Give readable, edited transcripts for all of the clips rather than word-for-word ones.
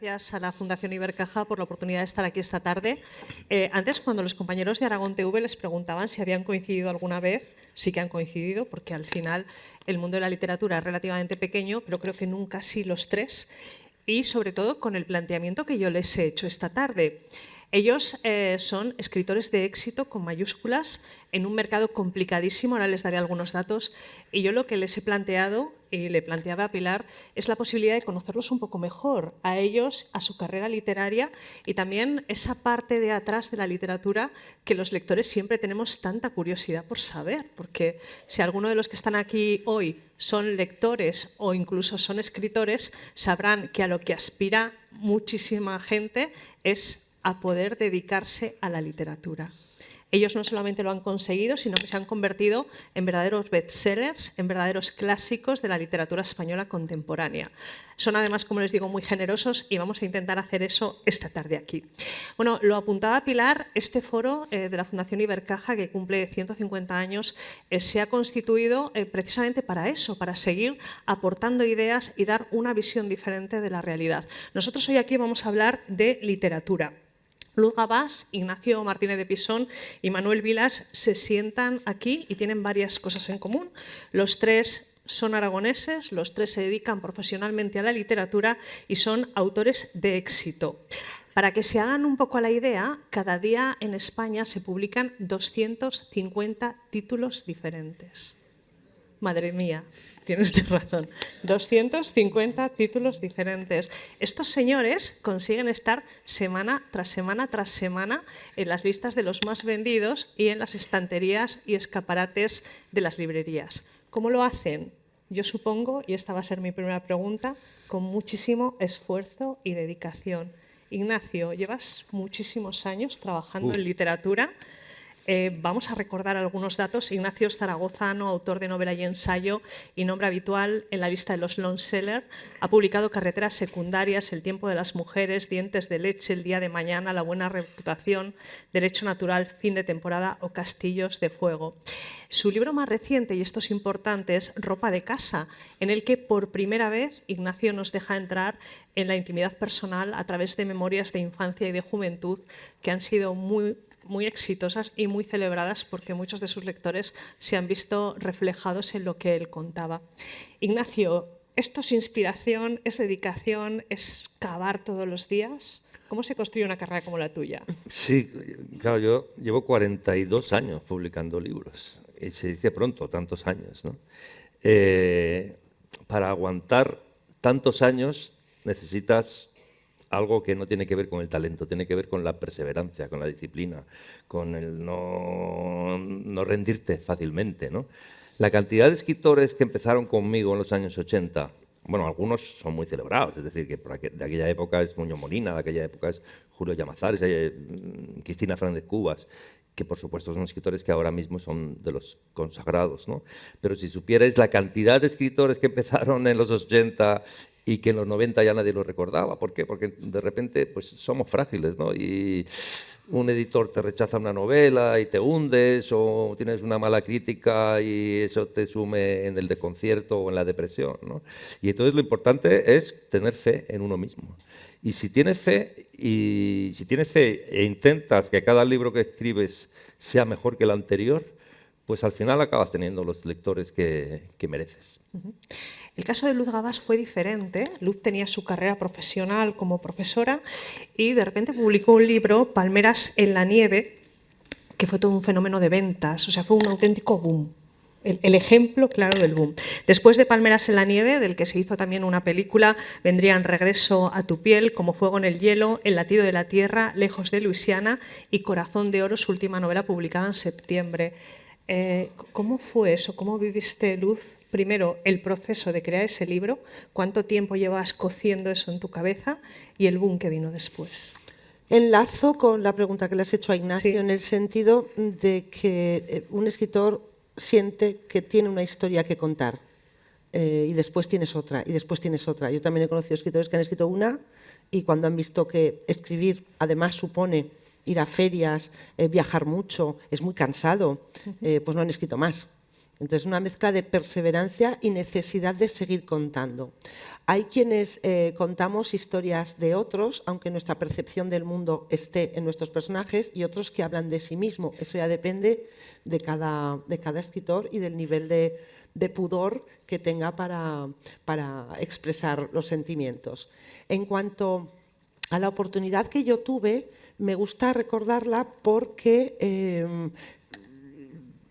gracias a la Fundación Ibercaja por la oportunidad de estar aquí esta tarde. Antes, cuando los compañeros de Aragón TV les preguntaban si habían coincidido alguna vez, sí que han coincidido, porque al final el mundo de la literatura es relativamente pequeño, pero creo que nunca sí los tres, y sobre todo con el planteamiento que yo les he hecho esta tarde. Ellos son escritores de éxito con mayúsculas en un mercado complicadísimo, ahora les daré algunos datos, y yo lo que les he planteado, y le planteaba a Pilar, es la posibilidad de conocerlos un poco mejor, a ellos, a su carrera literaria y también esa parte de atrás de la literatura que los lectores siempre tenemos tanta curiosidad por saber, porque si alguno de los que están aquí hoy son lectores o incluso son escritores, sabrán que a lo que aspira muchísima gente es a poder dedicarse a la literatura. Ellos no solamente lo han conseguido, sino que se han convertido en verdaderos bestsellers, en verdaderos clásicos de la literatura española contemporánea. Son además, como les digo, muy generosos y vamos a intentar hacer eso esta tarde aquí. Bueno, lo apuntaba Pilar, este foro de la Fundación Ibercaja, que cumple 150 años, se ha constituido precisamente para eso, para seguir aportando ideas y dar una visión diferente de la realidad. Nosotros hoy aquí vamos a hablar de literatura. Luz Gabás, Ignacio Martínez de Pisón y Manuel Vilas se sientan aquí y tienen varias cosas en común. Los tres son aragoneses, los tres se dedican profesionalmente a la literatura y son autores de éxito. Para que se hagan un poco a la idea, cada día en España se publican 250 títulos diferentes. Madre mía, tiene usted razón. 250 títulos diferentes. Estos señores consiguen estar semana tras semana tras semana en las listas de los más vendidos y en las estanterías y escaparates de las librerías. ¿Cómo lo hacen? Yo supongo, y esta va a ser mi primera pregunta, con muchísimo esfuerzo y dedicación. Ignacio, llevas muchísimos años trabajando en literatura. Vamos a recordar algunos datos. Ignacio Zaragozano, autor de novela y ensayo y nombre habitual en la lista de los long seller, ha publicado Carreteras secundarias, El tiempo de las mujeres, Dientes de leche, El día de mañana, La buena reputación, Derecho natural, Fin de temporada o Castillos de fuego. Su libro más reciente, y esto es importante, es Ropa de casa, en el que por primera vez Ignacio nos deja entrar en la intimidad personal a través de memorias de infancia y de juventud que han sido muy exitosas y muy celebradas porque muchos de sus lectores se han visto reflejados en lo que él contaba. Ignacio, ¿esto es inspiración, es dedicación, es cavar todos los días? ¿Cómo se construye una carrera como la tuya? Sí, claro, yo llevo 42 años publicando libros y se dice pronto, tantos años, ¿no? Para aguantar tantos años necesitas algo que no tiene que ver con el talento, tiene que ver con la perseverancia, con la disciplina, con el no rendirte fácilmente, ¿no? La cantidad de escritores que empezaron conmigo en los años 80, bueno, algunos son muy celebrados, es decir, que de aquella época es Muñoz Molina, de aquella época es Julio Llamazares, Cristina Fernández Cubas, que por supuesto son escritores que ahora mismo son de los consagrados, ¿no? Pero si supierais la cantidad de escritores que empezaron en los 80 y que en los 90 ya nadie lo recordaba. ¿Por qué? Porque de repente pues, somos frágiles, ¿no? Y un editor te rechaza una novela y te hundes, o tienes una mala crítica y eso te sume en el desconcierto o en la depresión, ¿no? Y entonces lo importante es tener fe en uno mismo. Y si tienes fe e intentas que cada libro que escribes sea mejor que el anterior, pues al final acabas teniendo los lectores que mereces. El caso de Luz Gabás fue diferente. Luz tenía su carrera profesional como profesora y de repente publicó un libro, Palmeras en la nieve, que fue todo un fenómeno de ventas, o sea, fue un auténtico boom. El ejemplo claro del boom. Después de Palmeras en la nieve, del que se hizo también una película, vendrían Regreso a tu piel, Como fuego en el hielo, El latido de la tierra, Lejos de Luisiana y Corazón de oro, su última novela publicada en septiembre. ¿Cómo fue eso? ¿Cómo viviste, Luz? Primero, el proceso de crear ese libro, cuánto tiempo llevas cociendo eso en tu cabeza y el boom que vino después. Enlazo con la pregunta que le has hecho a Ignacio, Sí. en el sentido de que un escritor siente que tiene una historia que contar y después tienes otra, y después tienes otra. Yo también he conocido escritores que han escrito una y cuando han visto que escribir además supone ir a ferias, viajar mucho, es muy cansado, pues no han escrito más. Entonces, una mezcla de perseverancia y necesidad de seguir contando. Hay quienes contamos historias de otros, aunque nuestra percepción del mundo esté en nuestros personajes, y otros que hablan de sí mismo. Eso ya depende de cada escritor y del nivel de pudor que tenga para expresar los sentimientos. En cuanto a la oportunidad que yo tuve, me gusta recordarla porque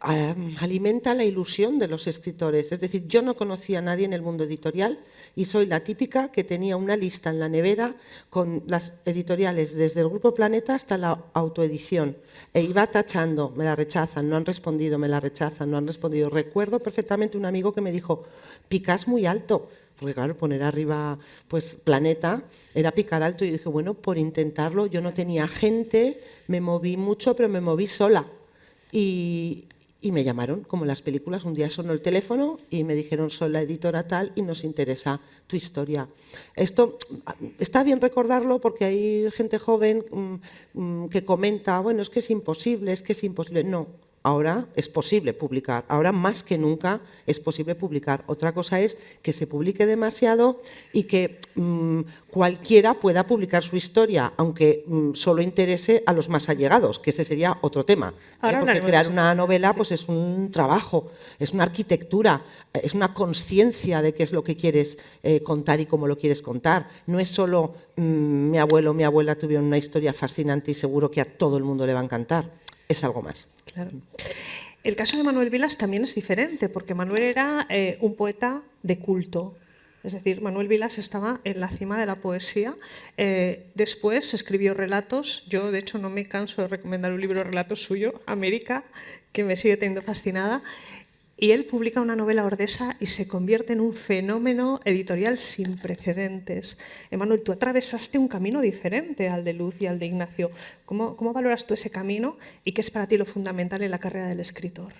alimenta la ilusión de los escritores. Es decir, yo no conocía a nadie en el mundo editorial y soy la típica que tenía una lista en la nevera con las editoriales desde el Grupo Planeta hasta la autoedición e iba tachando, me la rechazan, no han respondido, me la rechazan, no han respondido. Recuerdo perfectamente un amigo que me dijo, picas muy alto, porque claro, poner arriba pues Planeta era picar alto y dije, bueno, por intentarlo, yo no tenía gente, me moví mucho, pero me moví sola. Y me llamaron, como en las películas, un día sonó el teléfono y me dijeron, soy la editora tal y nos interesa tu historia. Esto está bien recordarlo porque hay gente joven que comenta, bueno, es que es imposible, es que es imposible. No, ahora es posible publicar, ahora más que nunca es posible publicar. Otra cosa es que se publique demasiado y que cualquiera pueda publicar su historia, aunque solo interese a los más allegados, que ese sería otro tema. Porque crear una novela pues es un trabajo, es una arquitectura, es una conciencia de qué es lo que quieres contar y cómo lo quieres contar. No es solo mi abuelo o mi abuela tuvieron una historia fascinante y seguro que a todo el mundo le va a encantar. Es algo más. Claro. El caso de Manuel Vilas también es diferente, porque Manuel era un poeta de culto. Es decir, Manuel Vilas estaba en la cima de la poesía. Después escribió relatos. Yo, de hecho, no me canso de recomendar un libro de relatos suyo, América, que me sigue teniendo fascinada. Y él publica una novela ordesa y se convierte en un fenómeno editorial sin precedentes. Emanuel, tú atravesaste un camino diferente al de Luz y al de Ignacio. ¿Cómo valoras tú ese camino y qué es para ti lo fundamental en la carrera del escritor?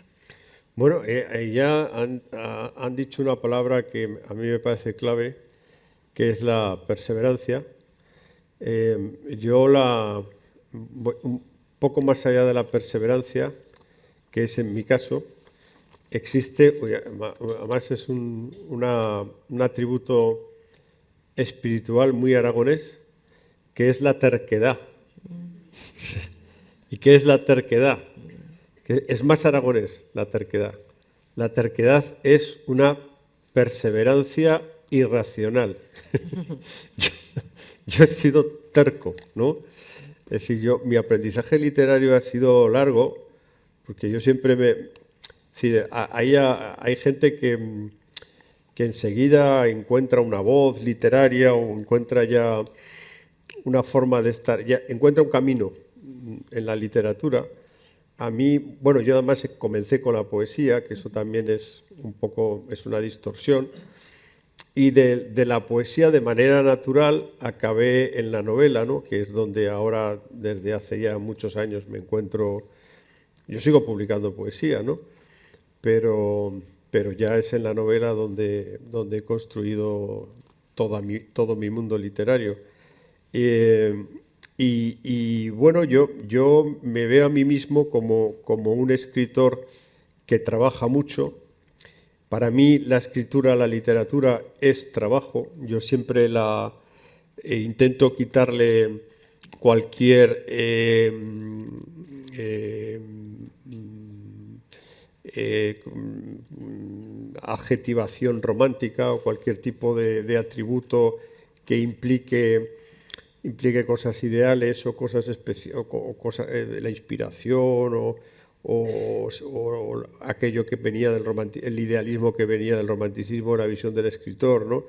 Bueno, ya han dicho una palabra que a mí me parece clave, que es la perseverancia. Yo un poco más allá de la perseverancia, que es en mi caso, existe, además es un atributo espiritual muy aragonés, que es la terquedad. ¿Y qué es la terquedad? Que es más aragonés, la terquedad. La terquedad es una perseverancia irracional. Yo he sido terco, ¿no? Es decir, mi aprendizaje literario ha sido largo, porque yo siempre hay gente que enseguida encuentra una voz literaria o encuentra ya una forma de estar, ya encuentra un camino en la literatura. A mí, bueno, yo además comencé con la poesía, que eso también es una distorsión, y de la poesía de manera natural acabé en la novela, ¿no? Que es donde ahora, desde hace ya muchos años, me encuentro. Yo sigo publicando poesía, ¿no? Pero ya es en la novela donde he construido todo mi mundo literario. Y bueno, yo me veo a mí mismo como un escritor que trabaja mucho. Para mí la escritura, la literatura es trabajo. Yo siempre intento quitarle cualquier adjetivación romántica o cualquier tipo de atributo que implique cosas ideales o cosas de la inspiración o aquello que venía el idealismo que venía del romanticismo, la visión del escritor, ¿no?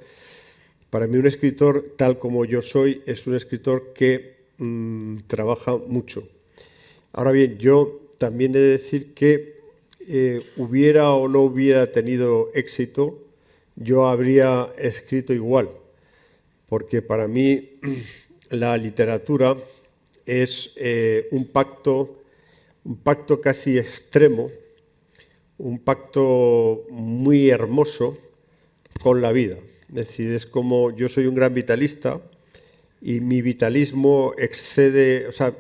Para mí un escritor, tal como yo soy, es un escritor que trabaja mucho. Ahora bien, yo también he de decir que hubiera o no hubiera tenido éxito, yo habría escrito igual, porque para mí la literatura es un pacto casi extremo, un pacto muy hermoso con la vida. Es decir, es como yo soy un gran vitalista y mi vitalismo excede, o sea,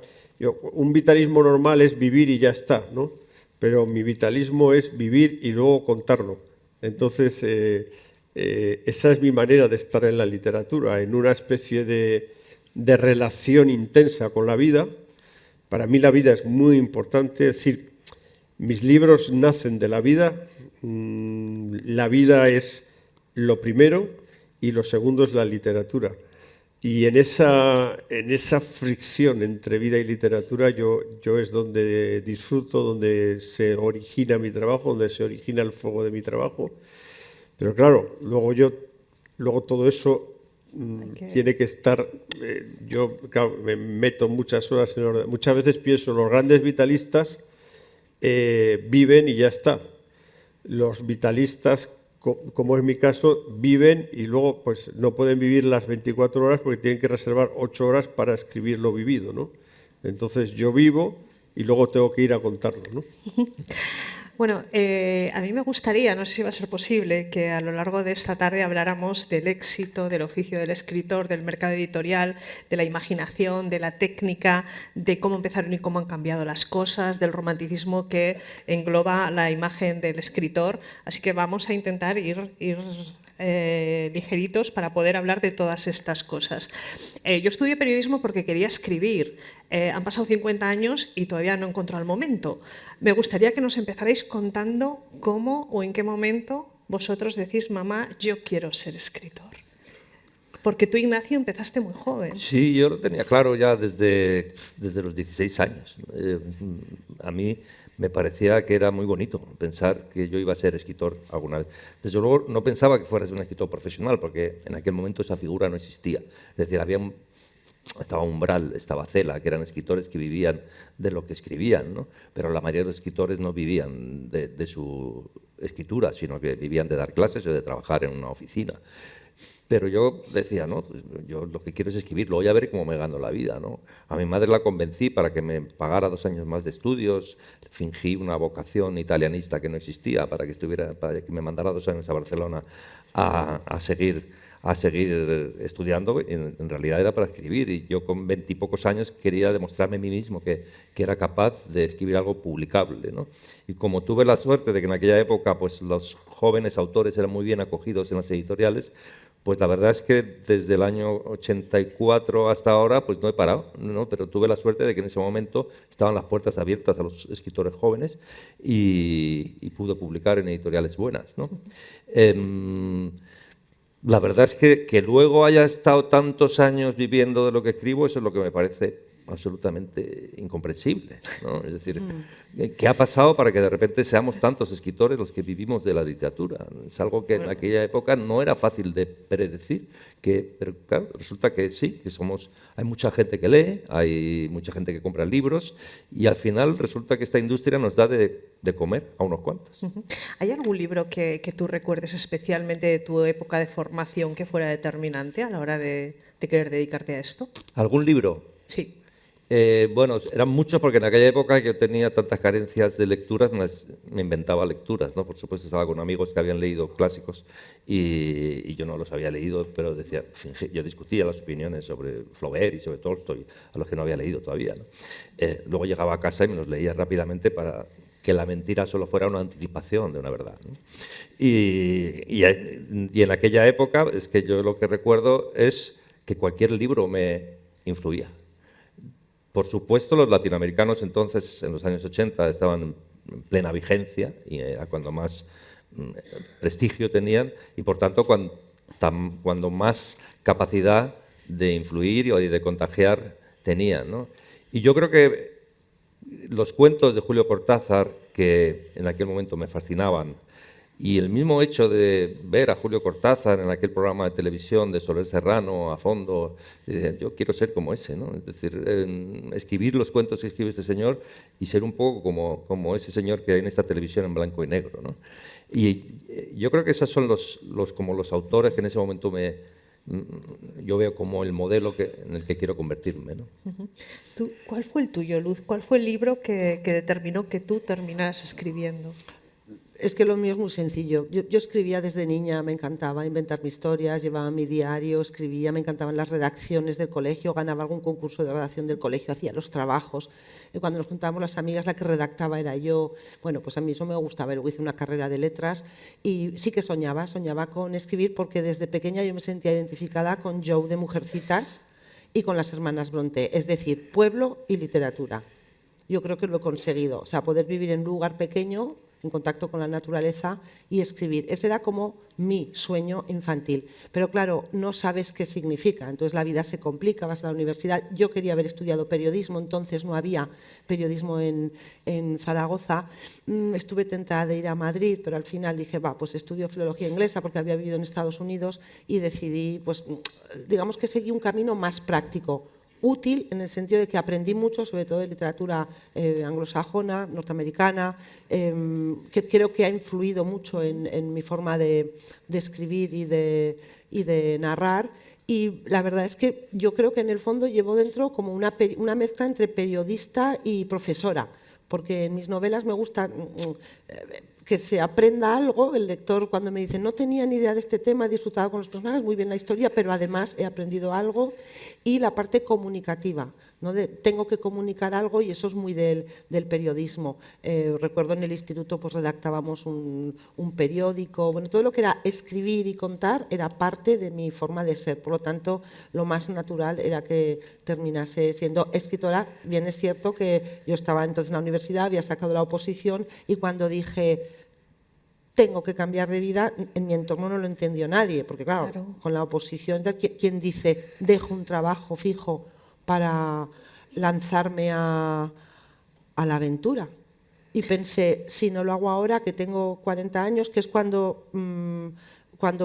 un vitalismo normal es vivir y ya está, ¿no? Pero mi vitalismo es vivir y luego contarlo. Entonces, esa es mi manera de estar en la literatura, en una especie de relación intensa con la vida. Para mí la vida es muy importante, es decir, mis libros nacen de la vida, la vida es lo primero y lo segundo es la literatura. Y en esa fricción entre vida y literatura yo es donde disfruto, donde se origina mi trabajo, donde se origina el fuego de mi trabajo. Pero claro, luego todo eso tiene que estar... yo claro, me meto muchas horas en orden. Muchas veces pienso, los grandes vitalistas viven y ya está. Los vitalistas, como es mi caso, viven y luego pues no pueden vivir las 24 horas porque tienen que reservar 8 horas para escribir lo vivido, ¿no? Entonces yo vivo y luego tengo que ir a contarlo, ¿no? Bueno, a mí me gustaría, no sé si va a ser posible, que a lo largo de esta tarde habláramos del éxito, del oficio del escritor, del mercado editorial, de la imaginación, de la técnica, de cómo empezaron y cómo han cambiado las cosas, del romanticismo que engloba la imagen del escritor. Así que vamos a intentar ir ligeritos para poder hablar de todas estas cosas. Yo estudié periodismo porque quería escribir. Han pasado 50 años y todavía no he encontrado el momento. Me gustaría que nos empezarais contando cómo o en qué momento vosotros decís, mamá, yo quiero ser escritor. Porque tú, Ignacio, empezaste muy joven. Sí, yo lo tenía claro ya desde los 16 años. A mí me parecía que era muy bonito pensar que yo iba a ser escritor alguna vez. Desde luego no pensaba que fuera un escritor profesional, porque en aquel momento esa figura no existía. Es decir, estaba Umbral, estaba Cela, que eran escritores que vivían de lo que escribían, ¿no? Pero la mayoría de los escritores no vivían de su escritura, sino que vivían de dar clases o de trabajar en una oficina. Pero yo decía, no, yo lo que quiero es escribir, luego ya veré cómo me gano la vida, ¿no? A mi madre la convencí para que me pagara 2 años más de estudios, fingí una vocación italianista que no existía para que me mandara 2 años a Barcelona a seguir estudiando. En realidad era para escribir, y yo con 20 y pocos años quería demostrarme a mí mismo que era capaz de escribir algo publicable, ¿no? Y como tuve la suerte de que en aquella época pues, los jóvenes autores eran muy bien acogidos en las editoriales, pues la verdad es que desde el año 84 hasta ahora pues no he parado, ¿no? Pero tuve la suerte de que en ese momento estaban las puertas abiertas a los escritores jóvenes y pude publicar en editoriales buenas, ¿no? La verdad es que luego haya estado tantos años viviendo de lo que escribo, eso es lo que me parece absolutamente incomprensible, ¿no? Es decir, ¿qué ha pasado para que de repente seamos tantos escritores los que vivimos de la literatura? Es algo que en aquella época no era fácil de predecir, pero claro, resulta que sí, hay mucha gente que lee, hay mucha gente que compra libros, y al final resulta que esta industria nos da de comer a unos cuantos. ¿Hay algún libro que tú recuerdes especialmente de tu época de formación que fuera determinante a la hora de querer dedicarte a esto? ¿Algún libro? Sí. Bueno, eran muchos porque en aquella época yo tenía tantas carencias de lecturas, me inventaba lecturas, ¿no? Por supuesto estaba con amigos que habían leído clásicos y yo no los había leído, pero yo discutía las opiniones sobre Flaubert y sobre Tolstoy, a los que no había leído todavía, ¿no? Luego llegaba a casa y me los leía rápidamente para que la mentira solo fuera una anticipación de una verdad, ¿no? Y en aquella época es que yo lo que recuerdo es que cualquier libro me influía. Por supuesto, los latinoamericanos entonces, en los años 80, estaban en plena vigencia y era cuando más prestigio tenían y, por tanto, cuando más capacidad de influir y de contagiar tenían, ¿no? Y yo creo que los cuentos de Julio Cortázar, que en aquel momento me fascinaban, y el mismo hecho de ver a Julio Cortázar en aquel programa de televisión de Soler Serrano a fondo, yo quiero ser como ese, ¿no? Es decir, escribir los cuentos que escribe este señor y ser un poco como ese señor que hay en esta televisión en blanco y negro, ¿no? Y yo creo que esos son los autores que en ese momento yo veo como el modelo en el que quiero convertirme, ¿no? ¿Cuál fue el tuyo, Luz? ¿Cuál fue el libro que determinó que tú terminaras escribiendo? Es que lo mío es muy sencillo. Yo escribía desde niña, me encantaba inventar mis historias, llevaba mi diario, escribía, me encantaban las redacciones del colegio, ganaba algún concurso de redacción del colegio, hacía los trabajos. Y cuando nos juntábamos las amigas, la que redactaba era yo. Bueno, pues a mí eso me gustaba. Luego hice una carrera de letras y sí que soñaba con escribir porque desde pequeña yo me sentía identificada con Joe de Mujercitas y con las hermanas Brontë, es decir, pueblo y literatura. Yo creo que lo he conseguido, o sea, poder vivir en un lugar pequeño, en contacto con la naturaleza y escribir. Ese era como mi sueño infantil. Pero claro, no sabes qué significa, entonces la vida se complica, vas a la universidad. Yo quería haber estudiado periodismo, entonces no había periodismo en Zaragoza. Estuve tentada de ir a Madrid, pero al final dije, pues estudio filología inglesa porque había vivido en Estados Unidos y decidí, pues digamos que seguí un camino más práctico, útil en el sentido de que aprendí mucho, sobre todo de literatura anglosajona, norteamericana, que creo que ha influido mucho en mi forma de escribir y de narrar. Y la verdad es que yo creo que en el fondo llevo dentro como una mezcla entre periodista y profesora, porque en mis novelas me gusta que se aprenda algo. El lector, cuando me dice no tenía ni idea de este tema, he disfrutado con los personajes, muy bien la historia, pero además he aprendido algo. Y la parte comunicativa, ¿no? Tengo que comunicar algo y eso es muy del periodismo. Recuerdo en el instituto pues redactábamos un periódico, bueno, todo lo que era escribir y contar era parte de mi forma de ser, por lo tanto lo más natural era que terminase siendo escritora. Bien es cierto que yo estaba entonces en la universidad, había sacado la oposición y cuando dije tengo que cambiar de vida, en mi entorno no lo entendió nadie, porque claro. Con la oposición, ¿quién dice dejo un trabajo fijo para lanzarme a la aventura? Y pensé, si no lo hago ahora, que tengo 40 años, que es cuando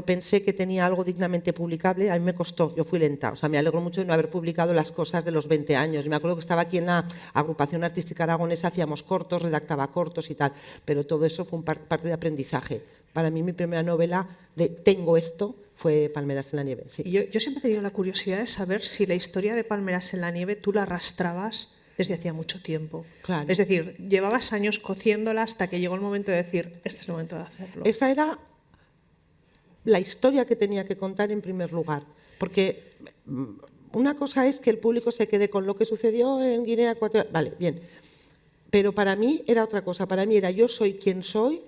pensé que tenía algo dignamente publicable, a mí me costó, yo fui lenta, o sea, me alegro mucho de no haber publicado las cosas de los 20 años. Me acuerdo que estaba aquí en la agrupación artística aragonesa, hacíamos cortos, redactaba cortos y tal, pero todo eso fue parte de aprendizaje. Para mí mi primera novela de tengo esto fue Palmeras en la nieve. Sí. Yo siempre he tenido la curiosidad de saber si la historia de Palmeras en la nieve tú la arrastrabas desde hacía mucho tiempo. Claro. Es decir, llevabas años cociéndola hasta que llegó el momento de decir, este es el momento de hacerlo. Esa era la historia que tenía que contar en primer lugar, porque una cosa es que el público se quede con lo que sucedió en Guinea Ecuatorial, vale, bien, pero para mí era otra cosa, para mí era yo soy quien soy,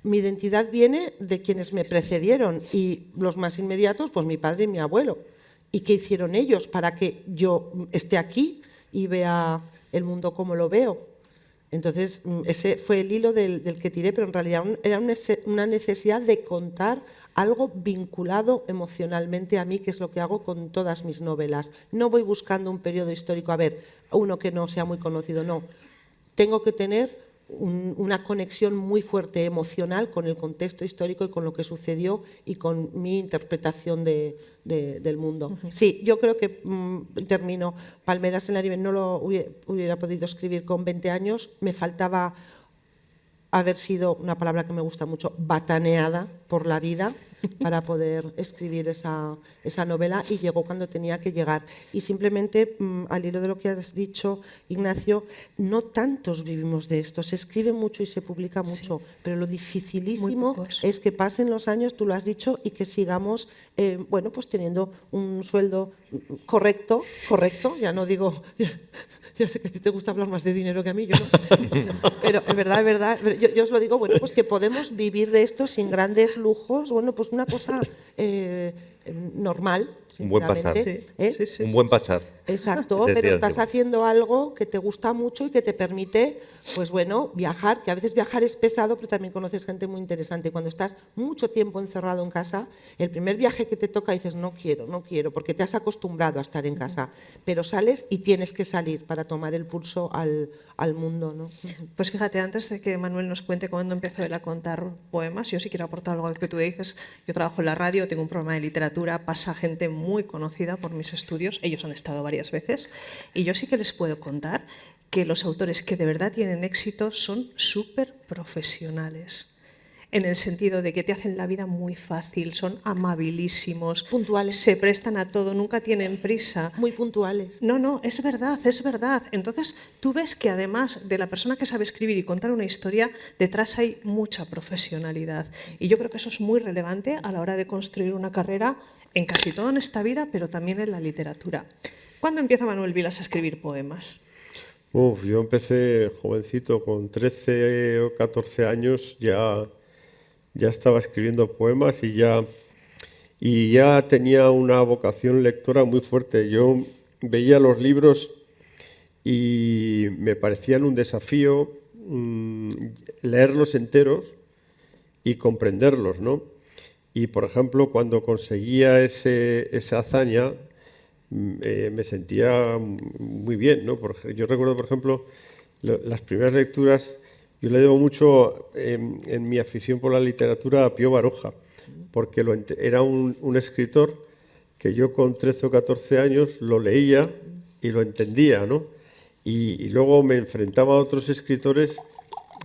mi identidad viene de quienes me precedieron y los más inmediatos, pues mi padre y mi abuelo. ¿Y qué hicieron ellos para que yo esté aquí y vea el mundo como lo veo? Entonces, ese fue el hilo del que tiré, pero en realidad era una necesidad de contar algo vinculado emocionalmente a mí, que es lo que hago con todas mis novelas. No voy buscando un periodo histórico, a ver, uno que no sea muy conocido, no. Tengo que tener una conexión muy fuerte emocional con el contexto histórico y con lo que sucedió y con mi interpretación del mundo. Sí, yo creo que, termino, Palmeras en la nieve no lo hubiera podido escribir con 20 años, me faltaba haber sido, una palabra que me gusta mucho, bataneada por la vida para poder escribir esa novela, y llegó cuando tenía que llegar. Y simplemente, al hilo de lo que has dicho, Ignacio, no tantos vivimos de esto, se escribe mucho y se publica mucho, sí, pero lo dificilísimo es que pasen los años, tú lo has dicho, y que sigamos bueno, pues teniendo un sueldo correcto, ya no digo... Ya sé que a ti te gusta hablar más de dinero que a mí, yo no. Pero es verdad, yo os lo digo, bueno, pues que podemos vivir de esto sin grandes lujos, bueno, pues una cosa normal. Un buen pasar. Sí, un buen pasar. Exacto, pero estás haciendo algo que te gusta mucho y que te permite, pues bueno, viajar, que a veces viajar es pesado, pero también conoces gente muy interesante. Cuando estás mucho tiempo encerrado en casa, el primer viaje que te toca dices, no quiero, porque te has acostumbrado a estar en casa, pero sales y tienes que salir para tomar el pulso al mundo, ¿no? Pues fíjate, antes de que Manuel nos cuente cuándo empezó él a contar poemas, yo sí quiero aportar algo que tú dices. Yo trabajo en la radio, tengo un programa de literatura, pasa gente muy conocida por mis estudios, ellos han estado varias veces, y yo sí que les puedo contar que los autores que de verdad tienen éxito son súper profesionales. en el sentido de que te hacen la vida muy fácil, son amabilísimos, Puntuales. se prestan a todo, nunca tienen prisa. Muy puntuales. No, es verdad, es verdad. Entonces, tú ves que además de la persona que sabe escribir y contar una historia, detrás hay mucha profesionalidad. Y yo creo que eso es muy relevante a la hora de construir una carrera en casi todo en esta vida, pero también en la literatura. ¿Cuándo empieza Manuel Vilas a escribir poemas? Yo empecé jovencito, con 13 o 14 años, ya estaba escribiendo poemas y ya tenía una vocación lectora muy fuerte. Yo veía los libros y me parecían un desafío leerlos enteros y comprenderlos, ¿no? Y, por ejemplo, cuando conseguía esa hazaña, me sentía muy bien, ¿no? Yo recuerdo, por ejemplo, las primeras lecturas, yo le debo mucho en mi afición por la literatura a Pío Baroja, porque era un escritor que yo con 13 o 14 años lo leía y lo entendía, ¿no? Y luego me enfrentaba a otros escritores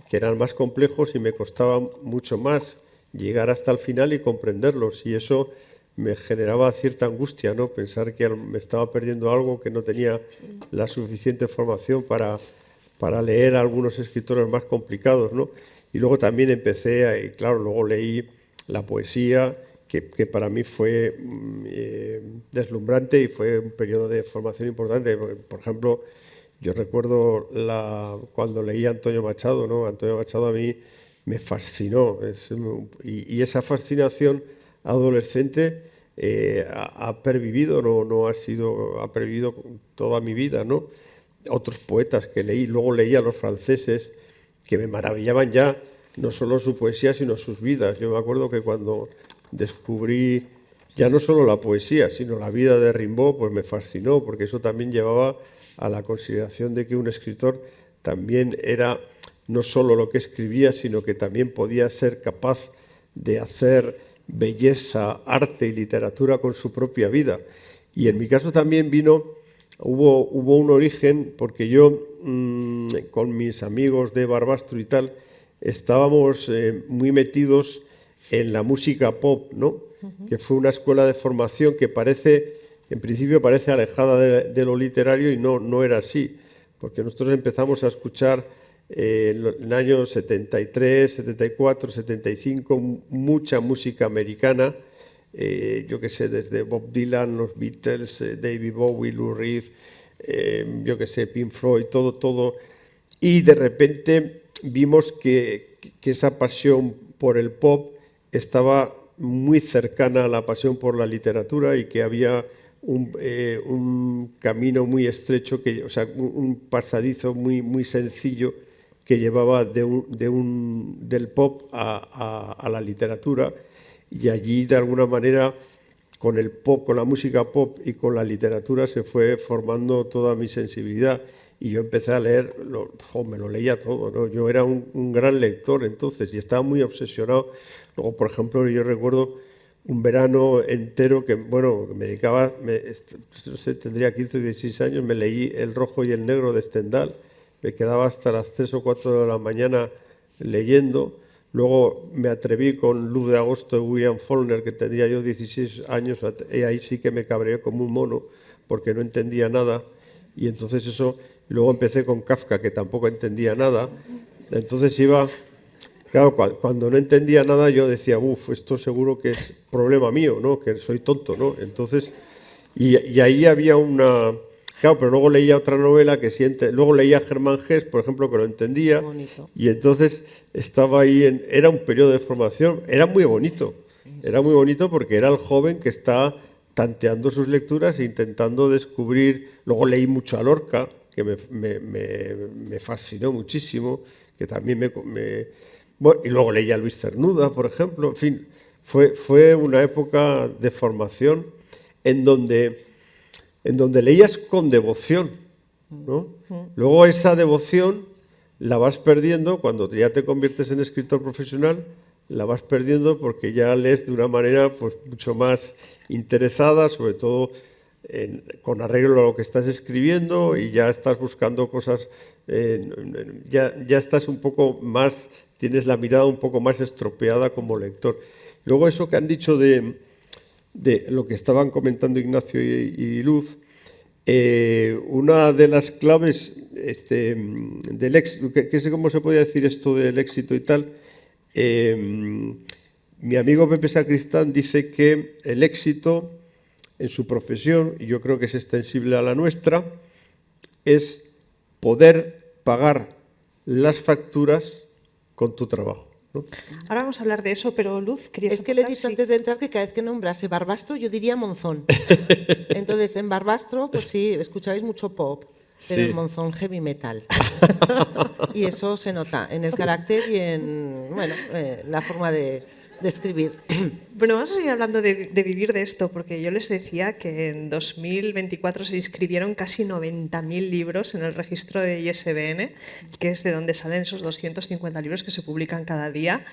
que eran más complejos y me costaba mucho más llegar hasta el final y comprenderlos, y eso me generaba cierta angustia, ¿no? Pensar que me estaba perdiendo algo, que no tenía la suficiente formación para leer a algunos escritores más complicados, ¿no? Y luego también empecé, claro, luego leí la poesía, que para mí fue deslumbrante y fue un periodo de formación importante. Por ejemplo, yo recuerdo cuando leí a Antonio Machado, ¿no? Antonio Machado a mí me fascinó, y esa fascinación adolescente ha pervivido, ha pervivido toda mi vida, ¿no? Otros poetas que leí, luego leí a los franceses, que me maravillaban ya no solo su poesía, sino sus vidas. Yo me acuerdo que cuando descubrí ya no solo la poesía, sino la vida de Rimbaud, pues me fascinó, porque eso también llevaba a la consideración de que un escritor también era no solo lo que escribía, sino que también podía ser capaz de hacer belleza, arte y literatura con su propia vida. Y en mi caso también hubo un origen, porque yo con mis amigos de Barbastro y tal, estábamos muy metidos en la música pop, ¿no? Que fue una escuela de formación que en principio parece alejada de lo literario, y no era así, porque nosotros empezamos a escuchar en el año 73, 74, 75, mucha música americana, yo qué sé, desde Bob Dylan, los Beatles, David Bowie, Lou Reed, yo qué sé, Pink Floyd, todo. Y de repente vimos que esa pasión por el pop estaba muy cercana a la pasión por la literatura, y que había un camino muy estrecho, o sea, un pasadizo muy sencillo que llevaba del pop a la literatura, y allí de alguna manera con el pop, con la música pop y con la literatura se fue formando toda mi sensibilidad, y yo empecé a leer, me lo leía todo, ¿no? Yo era un gran lector entonces y estaba muy obsesionado. Luego, por ejemplo, yo recuerdo un verano entero que me dedicaba, no sé, tendría 15 o 16 años, me leí El Rojo y el Negro de Stendhal, me quedaba hasta las 3 o 4 de la mañana leyendo. Luego me atreví con Luz de Agosto de William Faulkner, que tendría yo 16 años, y ahí sí que me cabreé como un mono, porque no entendía nada. Y entonces luego empecé con Kafka, que tampoco entendía nada. Entonces claro, cuando no entendía nada yo decía, esto seguro que es problema mío, ¿no? Que soy tonto, ¿no? Entonces, y ahí había claro, pero luego leía otra novela luego leía Germán Gess, por ejemplo, que lo entendía. Bonito. Y entonces estaba ahí, era un periodo de formación, era muy bonito porque era el joven que está tanteando sus lecturas e intentando descubrir. Luego leí mucho a Lorca, que me fascinó muchísimo, que también y luego leí a Luis Cernuda, por ejemplo. En fin, fue una época de formación en donde leías con devoción, ¿no? Luego esa devoción la vas perdiendo cuando ya te conviertes en escritor profesional, la vas perdiendo porque ya lees de una manera pues mucho más interesada, sobre todo con arreglo a lo que estás escribiendo, y ya estás buscando cosas, ya estás un poco más, tienes la mirada un poco más estropeada como lector. Luego eso que han dicho de lo que estaban comentando Ignacio y Luz, una de las claves del éxito, que sé cómo se podía decir esto del éxito y tal, mi amigo Pepe Sacristán dice que el éxito en su profesión, y yo creo que es extensible a la nuestra, es poder pagar las facturas con tu trabajo, ¿no? Ahora vamos a hablar de eso, pero Luz, quería... Es que le he dicho antes de entrar que cada vez que nombrase Barbastro yo diría Monzón. Entonces, en Barbastro, pues sí, escuchabais mucho pop, pero Sí. en Monzón heavy metal. Y eso se nota en el carácter y en la forma de escribir. Bueno, vamos a seguir hablando de vivir de esto, porque yo les decía que en 2024 se inscribieron casi 90.000 libros en el registro de ISBN, que es de donde salen esos 250 libros que se publican cada día.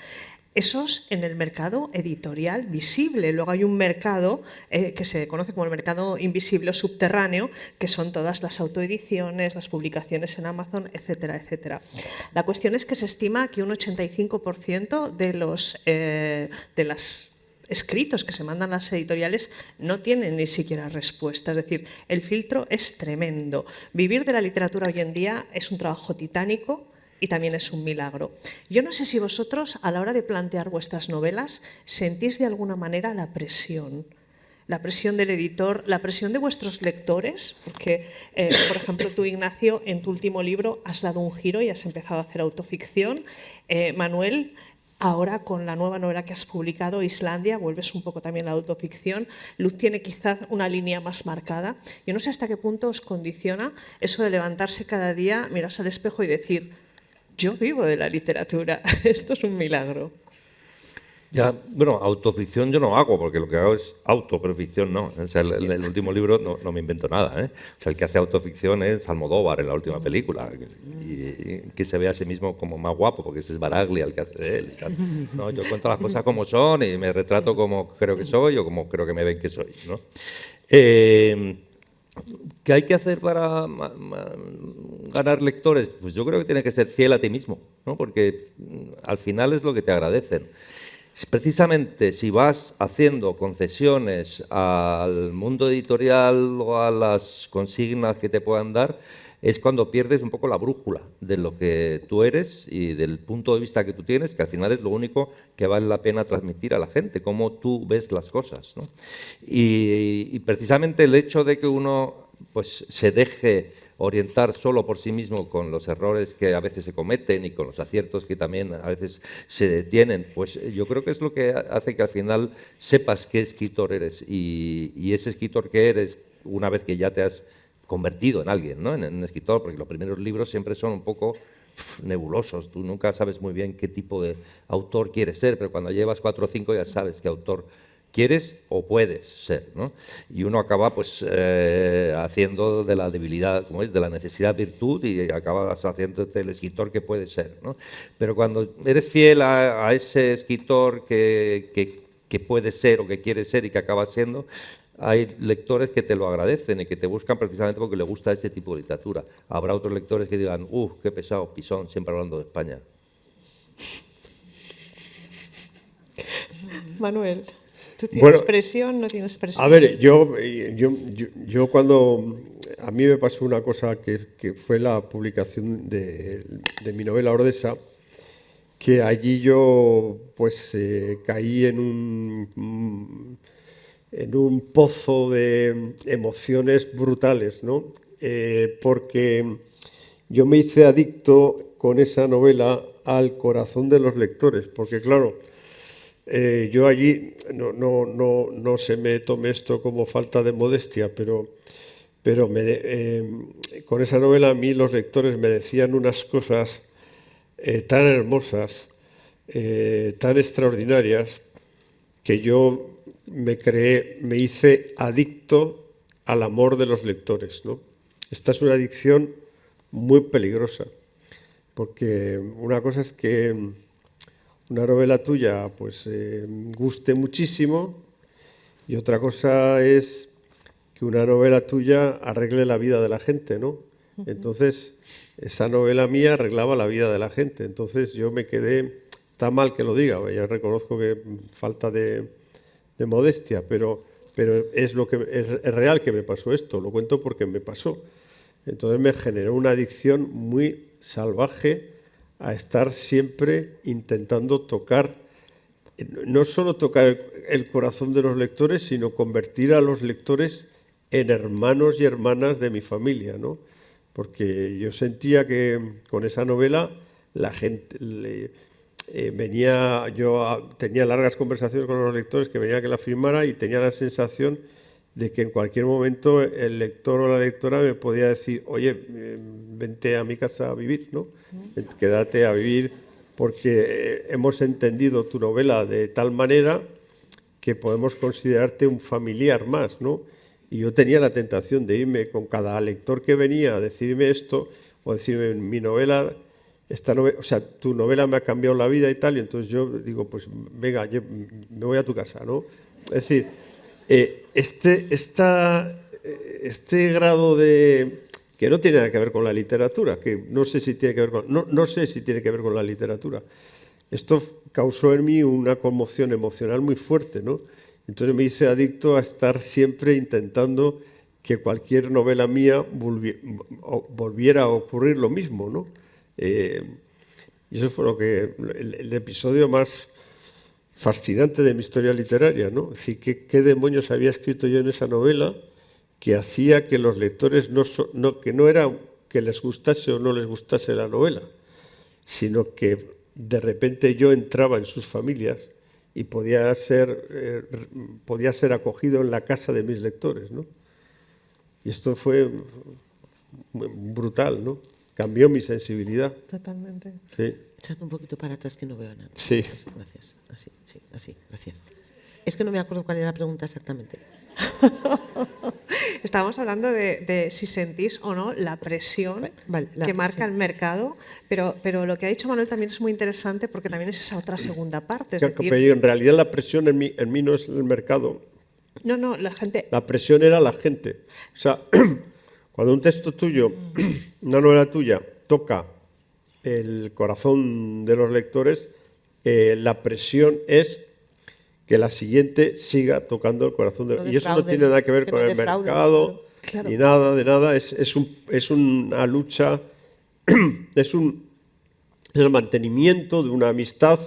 Esos en el mercado editorial visible. Luego hay un mercado que se conoce como el mercado invisible o subterráneo, que son todas las autoediciones, las publicaciones en Amazon, etcétera, etcétera. La cuestión es que se estima que un 85% de los escritos que se mandan a las editoriales no tienen ni siquiera respuesta. Es decir, el filtro es tremendo. Vivir de la literatura hoy en día es un trabajo titánico y también es un milagro. Yo no sé si vosotros, a la hora de plantear vuestras novelas, sentís de alguna manera la presión del editor, la presión de vuestros lectores, porque, por ejemplo, tú, Ignacio, en tu último libro has dado un giro y has empezado a hacer autoficción. Manuel, ahora con la nueva novela que has publicado, Islandia, vuelves un poco también a la autoficción. Luz tiene quizás una línea más marcada. Yo no sé hasta qué punto os condiciona eso de levantarse cada día, mirarse al espejo y decir: yo vivo de la literatura, esto es un milagro. Ya, bueno, autoficción yo no hago, porque lo que hago es auto, pero ficción no. O sea, en el último libro no me invento nada, ¿eh? O sea, el que hace autoficción es Almodóvar en la última película, y que se ve a sí mismo como más guapo, porque ese es Baraglia el que hace de él. Y tal. No, yo cuento las cosas como son y me retrato como creo que soy o como creo que me ven que soy, ¿no? ¿Qué hay que hacer para ganar lectores? Pues yo creo que tienes que ser fiel a ti mismo, ¿no? Porque al final es lo que te agradecen. Precisamente si vas haciendo concesiones al mundo editorial o a las consignas que te puedan dar, es cuando pierdes un poco la brújula de lo que tú eres y del punto de vista que tú tienes, que al final es lo único que vale la pena transmitir a la gente, cómo tú ves las cosas, ¿no? Y precisamente el hecho de que uno pues, se deje orientar solo por sí mismo con los errores que a veces se cometen y con los aciertos que también a veces se detienen, pues yo creo que es lo que hace que al final sepas qué escritor eres y ese escritor que eres, una vez que ya te has convertido en alguien, ¿no? En un escritor, porque los primeros libros siempre son un poco nebulosos, tú nunca sabes muy bien qué tipo de autor quieres ser, pero cuando llevas 4 o 5 ya sabes qué autor quieres o puedes ser, ¿no? Y uno acaba pues haciendo de la debilidad, como es, de la necesidad virtud, y acabas haciéndote el escritor que puedes ser, ¿no? Pero cuando eres fiel a ese escritor que puedes ser o que quieres ser y que acabas siendo, hay lectores que te lo agradecen y que te buscan precisamente porque les gusta este tipo de literatura. Habrá otros lectores que digan, qué pesado, pisón, siempre hablando de España. Manuel, ¿tú tienes presión, no tienes presión? A ver, yo cuando a mí me pasó una cosa que fue la publicación de mi novela Ordesa, que allí yo pues caí en un pozo de emociones brutales, ¿no? Porque yo me hice adicto con esa novela al corazón de los lectores, porque claro, yo allí, no se me tome esto como falta de modestia, pero con esa novela a mí los lectores me decían unas cosas tan hermosas, tan extraordinarias, que yo me hice adicto al amor de los lectores, ¿no? Esta es una adicción muy peligrosa, porque una cosa es que una novela tuya pues guste muchísimo, y otra cosa es que una novela tuya arregle la vida de la gente, ¿no? Entonces, esa novela mía arreglaba la vida de la gente. Entonces yo me quedé, está mal que lo diga, ya reconozco que falta de modestia, pero es real que me pasó esto, lo cuento porque me pasó. Entonces me generó una adicción muy salvaje a estar siempre intentando tocar, no solo tocar el corazón de los lectores, sino convertir a los lectores en hermanos y hermanas de mi familia, ¿no? Porque yo sentía que con esa novela la gente tenía largas conversaciones con los lectores que venía que la firmara y tenía la sensación de que en cualquier momento el lector o la lectora me podía decir, oye, vente a mi casa a vivir, ¿no? Quédate a vivir porque hemos entendido tu novela de tal manera que podemos considerarte un familiar más, ¿no? Y yo tenía la tentación de irme con cada lector que venía a decirme esto o decirme mi novela, o sea, tu novela me ha cambiado la vida y tal, y entonces yo digo, pues venga, me voy a tu casa, ¿no? Es decir, este grado de que no tiene nada que ver con la literatura, que no sé si tiene que ver no sé si tiene que ver con la literatura. Esto causó en mí una conmoción emocional muy fuerte, ¿no? Entonces me hice adicto a estar siempre intentando que cualquier novela mía volviera a ocurrir lo mismo, ¿no? Y eso fue el episodio más fascinante de mi historia literaria, ¿no? Es decir, ¿qué demonios había escrito yo en esa novela que hacía que los lectores que no era que les gustase o no les gustase la novela, sino que de repente yo entraba en sus familias y podía ser acogido en la casa de mis lectores, ¿no? Y esto fue brutal, ¿no? Cambió mi sensibilidad. Totalmente. Sí. Echad un poquito para atrás que no veo nada. Sí. Gracias. Así, gracias. Es que no me acuerdo cuál era la pregunta exactamente. Estábamos hablando de si sentís o no la presión que marca el mercado, pero lo que ha dicho Manuel también es muy interesante porque también es esa otra segunda parte. Es decir, pero en realidad la presión en mí no es el mercado. No, la gente... La presión era la gente. O sea, cuando un texto tuyo, una novela tuya, toca el corazón de los lectores, la presión es que la siguiente siga tocando el corazón de los lectores. Y eso no tiene nada que ver con el mercado, claro. ni nada de nada. Es una lucha, es el mantenimiento de una amistad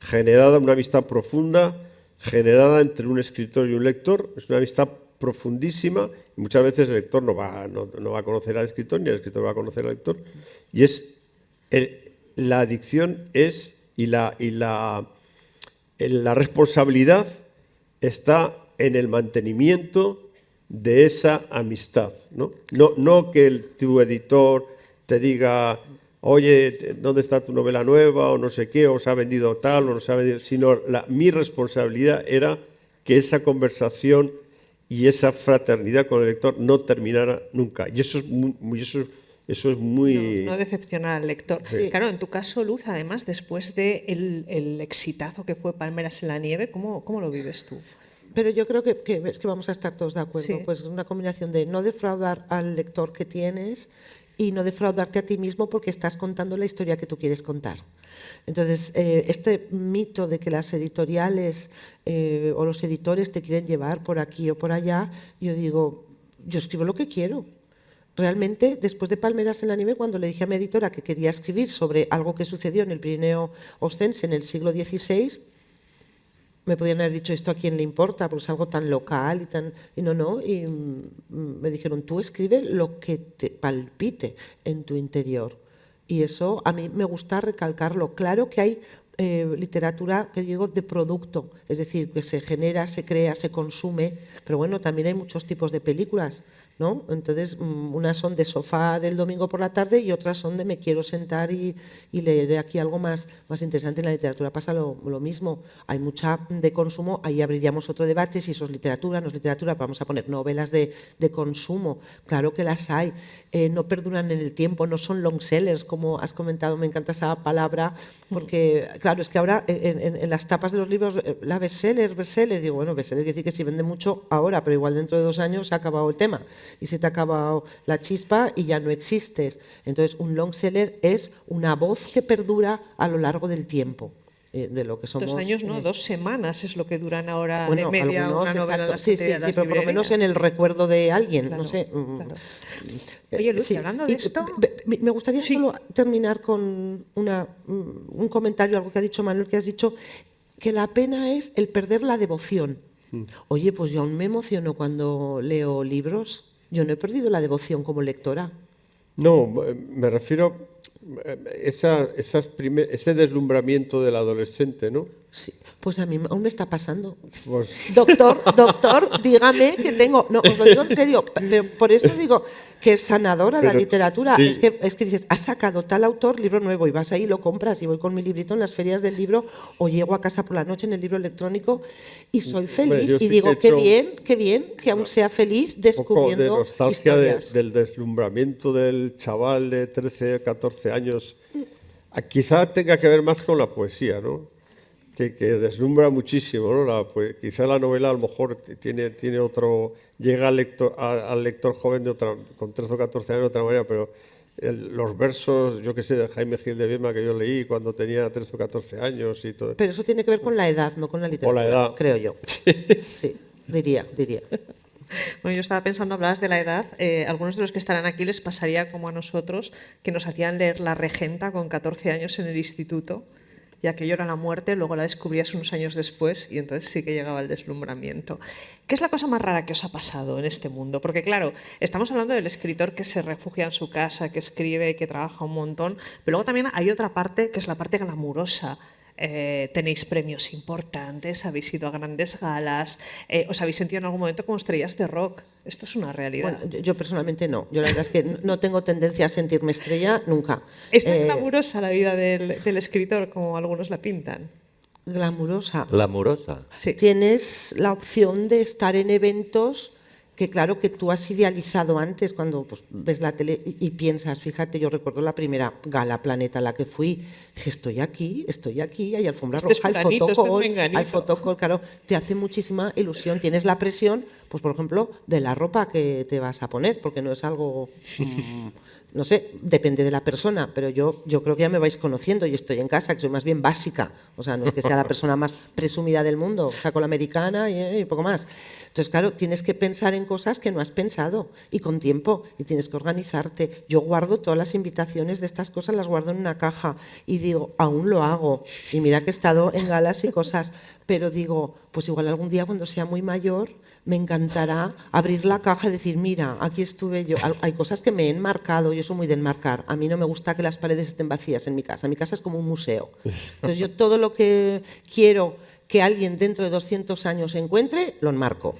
generada, una amistad profunda, generada entre un escritor y un lector. Es una amistad profundísima y muchas veces el lector no va a conocer al escritor ni el escritor va a conocer al lector. Y la adicción la responsabilidad está en el mantenimiento de esa amistad, ¿no? No que tu editor te diga, oye, ¿dónde está tu novela nueva? O no sé qué, o se ha vendido tal, o no se ha vendido, sino mi responsabilidad era que esa conversación y esa fraternidad con el lector no terminara nunca. Y eso es muy... No decepcionar al lector. Sí. Claro, en tu caso, Luz, además, después del exitazo que fue Palmeras en la nieve, ¿cómo lo vives tú? Pero yo creo que es que vamos a estar todos de acuerdo. Sí. Pues una combinación de no defraudar al lector que tienes y no defraudarte a ti mismo porque estás contando la historia que tú quieres contar. Entonces, este mito de que las editoriales o los editores te quieren llevar por aquí o por allá, yo digo, yo escribo lo que quiero. Realmente, después de Palmeras en la nieve, cuando le dije a mi editora que quería escribir sobre algo que sucedió en el Pirineo Ostense en el siglo XVI, me podían haber dicho, ¿esto a quién le importa? Porque es algo tan local y no. Y me dijeron, tú escribe lo que te palpite en tu interior. Y eso a mí me gusta recalcarlo. Claro que hay literatura, que digo, de producto, es decir, que se genera, se crea, se consume, pero bueno, también hay muchos tipos de películas, ¿no? Entonces, unas son de sofá del domingo por la tarde y otras son de me quiero sentar y leeré aquí algo más interesante. En la literatura pasa lo mismo. Hay mucha de consumo, ahí abriríamos otro debate, si eso es literatura, no es literatura, vamos a poner novelas de consumo. Claro que las hay. No perduran en el tiempo, no son long sellers, como has comentado, me encanta esa palabra, porque claro, es que ahora en las tapas de los libros, la bestseller, digo, bueno, bestseller quiere decir que si vende mucho ahora, pero igual dentro de 2 años se ha acabado el tema. y se te ha acabado la chispa y ya no existes. Entonces, un long seller es una voz que perdura a lo largo del tiempo. De lo que somos. 2 años, ¿no? 2 semanas es lo que duran ahora Bueno, de media algunos, una novela en exacto. las Sí, estanterías de las pero por lo menos en librerías. el recuerdo de alguien, Claro, no sé. claro. Oye, Lucy, Sí. hablando de Y esto... me gustaría Sí. solo terminar con un comentario, algo que ha dicho Manuel, que has dicho que la pena es el perder la devoción. Oye, pues yo aún me emociono cuando leo libros. Yo no he perdido la devoción como lectora. No, me refiero a ese deslumbramiento del adolescente, ¿no? Sí, pues a mí aún me está pasando. Pues, Doctor, dígame que tengo. No, os lo digo en serio, pero por eso digo que es sanadora la Pero literatura. sí. Es que dices, ha sacado tal autor libro nuevo y vas ahí y lo compras y voy con mi librito en las ferias del libro o llego a casa por la noche en el libro electrónico y soy feliz yo y sí digo, que he hecho qué bien que aún sea feliz un poco de descubriendo nostalgia historias. del deslumbramiento del chaval de 13, 14 años. Quizá tenga que ver más con la poesía, ¿no? Que deslumbra muchísimo, ¿no? Quizá la novela a lo mejor tiene otro, llega al lector joven con 13 o 14 años de otra manera, pero los versos, yo qué sé, de Jaime Gil de Viedma que yo leí cuando tenía 13 o 14 años y todo. Pero eso tiene que ver con la edad, no con la literatura, edad. creo yo. Sí, diría. Bueno, yo estaba pensando, hablabas de la edad, algunos de los que estarán aquí les pasaría como a nosotros, que nos hacían leer La Regenta con 14 años en el instituto, y aquello era la muerte, luego la descubrías unos años después y entonces sí que llegaba el deslumbramiento. ¿Qué es la cosa más rara que os ha pasado en este mundo? Porque claro, estamos hablando del escritor que se refugia en su casa, que escribe, que trabaja un montón, pero luego también hay otra parte que es la parte glamurosa. Tenéis premios importantes, habéis ido a grandes galas, os habéis sentido en algún momento como estrellas de rock. Esto es una realidad. Bueno, yo personalmente no. Yo la verdad es que no tengo tendencia a sentirme estrella nunca. ¿Es tan glamurosa la vida del escritor como algunos la pintan? Glamurosa. Glamurosa. Sí. Tienes la opción de estar en eventos que claro que tú has idealizado antes cuando pues, ves la tele y piensas, fíjate, yo recuerdo la primera gala Planeta a la que fui, dije, estoy aquí, hay alfombra Este es roja, fulanito, este es hay menganito. fotocall, claro, te hace muchísima ilusión, tienes la presión, pues por ejemplo, de la ropa que te vas a poner, porque no es algo... no sé, depende de la persona, pero yo creo que ya me vais conociendo y estoy en casa, que soy más bien básica. O sea, no es que sea la persona más presumida del mundo, saco la americana y poco más. Entonces, claro, tienes que pensar en cosas que no has pensado y con tiempo y tienes que organizarte. Yo guardo todas las invitaciones de estas cosas, las guardo en una caja y digo, aún lo hago. Y mira que he estado en galas y cosas, pero digo, pues igual algún día cuando sea muy mayor me encantará abrir la caja y decir, mira, aquí estuve yo. Hay cosas que me he enmarcado, yo soy muy de enmarcar. A mí no me gusta que las paredes estén vacías en mi casa. Mi casa es como un museo. Entonces yo todo lo que quiero que alguien dentro de 200 años encuentre, lo enmarco.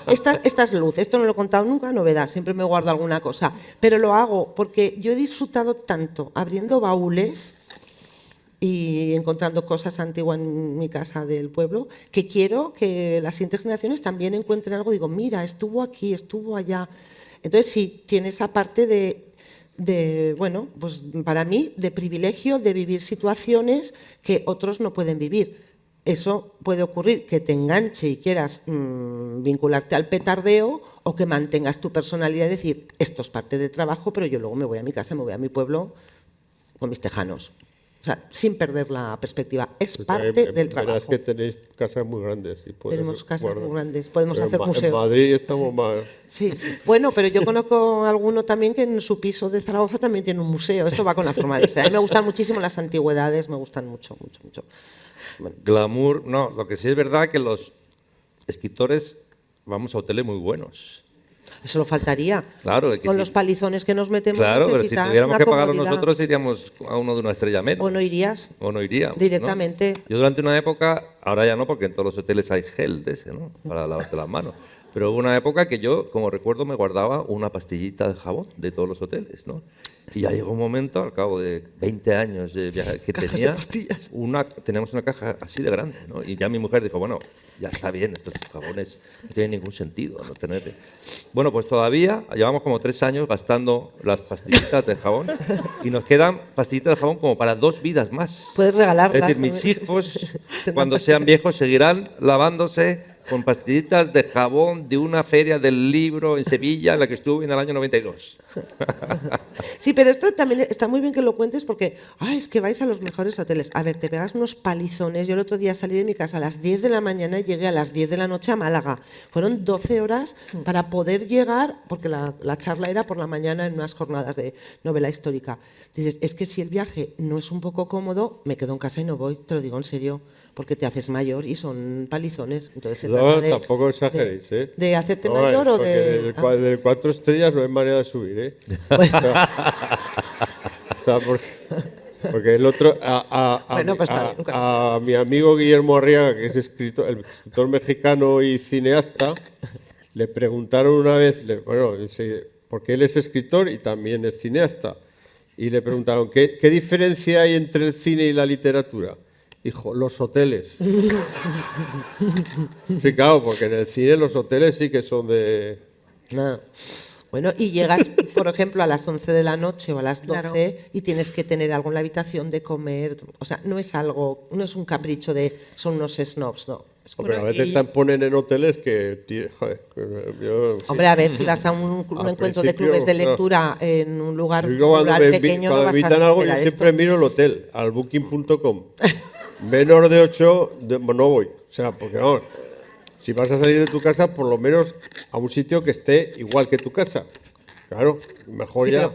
Esta es luz, esto no lo he contado nunca, novedad, siempre me guardo alguna cosa. Pero lo hago porque yo he disfrutado tanto abriendo baúles y encontrando cosas antiguas en mi casa del pueblo, que quiero que las siguientes generaciones también encuentren algo. Digo, mira, estuvo aquí, estuvo allá. Entonces sí, tiene esa parte bueno, pues para mí, de privilegio de vivir situaciones que otros no pueden vivir. Eso puede ocurrir que te enganche y quieras vincularte al petardeo o que mantengas tu personalidad y decir, esto es parte del trabajo, pero yo luego me voy a mi casa, me voy a mi pueblo con mis tejanos. O sea, sin perder la perspectiva. Es parte del trabajo. Verás que tenéis casas muy grandes. Y Tenemos casas guardar. muy grandes, podemos Pero hacer en museo. Madrid estamos más... Sí, bueno, pero yo conozco a alguno también que en su piso de Zaragoza también tiene un museo. Esto va con la forma de ser. A mí me gustan muchísimo las antigüedades, me gustan mucho. Bueno, Glamour, no. Lo que sí es verdad que los escritores vamos a hoteles muy buenos. eso lo faltaría. Claro, es que Con sí. los palizones que nos metemos. Claro, pero si necesitas tuviéramos una que pagarlo comodidad. nosotros iríamos a uno de una estrella menos. O no irías. O no iríamos. Directamente. ¿no? Yo durante una época, ahora ya no, porque en todos los hoteles hay gel de ese, ¿no? Para lavarte las manos. Pero hubo una época que yo, como recuerdo, me guardaba una pastillita de jabón de todos los hoteles, ¿no? Y ya llegó un momento, al cabo de 20 años de viaje, que Cajas de tenía pastillas. teníamos una caja así de grande, ¿no? Y ya mi mujer dijo, bueno, ya está bien, estos jabones no tienen ningún sentido no tenerle. Bueno, pues todavía llevamos como 3 años gastando las pastillitas de jabón y nos quedan pastillitas de jabón como para 2 vidas más. Puedes regalarlas. Es decir, mis hijos, cuando sean viejos, seguirán lavándose con pastillitas de jabón de una feria del libro en Sevilla en la que estuve en el año 92. Sí, pero esto también está muy bien que lo cuentes porque, es que vais a los mejores hoteles. A ver, te pegas unos palizones. Yo el otro día salí de mi casa a las 10 de la mañana y llegué a las 10 de la noche a Málaga. Fueron 12 horas para poder llegar, porque la charla era por la mañana en unas jornadas de novela histórica. Dices, es que si el viaje no es un poco cómodo, me quedo en casa y no voy, te lo digo en serio, porque te haces mayor y son palizones. Entonces, se No, trata de, tampoco exageréis, ¿eh? ¿De hacerte No, mayor o porque de...? del 4 estrellas no hay manera de subir, ¿eh? O sea, porque el otro... Bueno, pues está bien, nunca a mi amigo Guillermo Arriaga, que es escritor, el escritor mexicano y cineasta, le preguntaron una vez, porque él es escritor y también es cineasta, y le preguntaron, ¿qué diferencia hay entre el cine y la literatura? Dijo, los hoteles. Sí, claro, porque en el cine los hoteles sí que son de... No. Bueno, y llegas, por ejemplo, a las 11 de la noche o a las 12 Claro. y tienes que tener algo en la habitación de comer. O sea, no es algo, no es un capricho de son unos snobs, no. Es como- Pero a Bueno, veces y- te ponen en hoteles que... Joder, yo, sí. Hombre, a ver, si vas a un Al encuentro de principio, clubes de claro. lectura en un lugar Yo cuando rural pequeño no cuando vas me a invitan algo, yo esperar siempre esto. miro el hotel, al booking.com. Menor de 8 no voy. O sea, porque vamos, si vas a salir de tu casa, por lo menos a un sitio que esté igual que tu casa. Claro, mejor Sí, ya.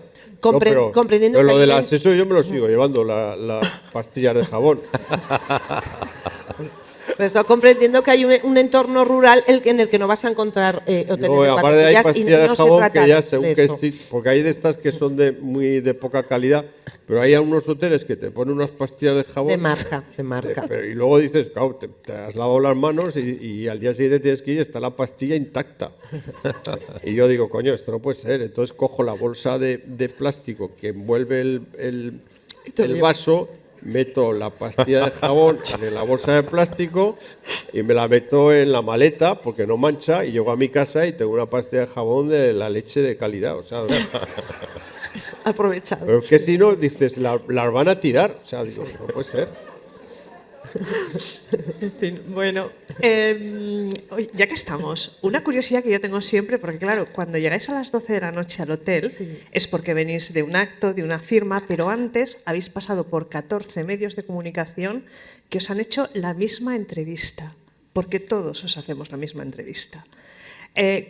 pero comprendiendo pero que lo hay del un- acceso yo me lo sigo llevando, las pastillas de jabón. Pero estoy comprendiendo que hay un entorno rural en el que no vas a encontrar hoteles Luego, de cuatro aparte hay estrellas y pastillas de no se jabón trata que ya de según eso. qué sitio, porque hay de estas que son de poca calidad, pero hay unos hoteles que te ponen unas pastillas de jabón. De marca, de marca. Y luego dices, claro, te has lavado las manos y al día siguiente tienes que ir y está la pastilla intacta. Y yo digo, coño, esto no puede ser. Entonces cojo la bolsa de plástico que envuelve el vaso, meto la pastilla de jabón en la bolsa de plástico y me la meto en la maleta porque no mancha y llego a mi casa y tengo una pastilla de jabón de la leche de calidad. O sea, Aprovechado. pero es que si no, dices, las van a tirar. O sea, digo, no puede ser. En fin, bueno, oye, ya que estamos, una curiosidad que yo tengo siempre, porque claro, cuando llegáis a las 12 de la noche al hotel es porque venís de un acto, de una firma, pero antes habéis pasado por 14 medios de comunicación que os han hecho la misma entrevista, porque todos os hacemos la misma entrevista.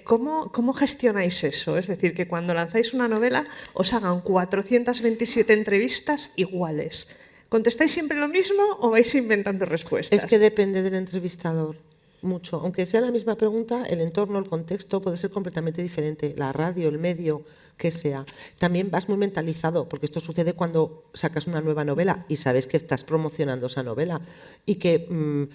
¿Cómo gestionáis eso? Es decir, que cuando lanzáis una novela os hagan 427 entrevistas iguales. ¿Contestáis siempre lo mismo o vais inventando respuestas? Es que depende del entrevistador, mucho. Aunque sea la misma pregunta, el entorno, el contexto puede ser completamente diferente. La radio, el medio, que sea. También vas muy mentalizado, porque esto sucede cuando sacas una nueva novela y sabes que estás promocionando esa novela y que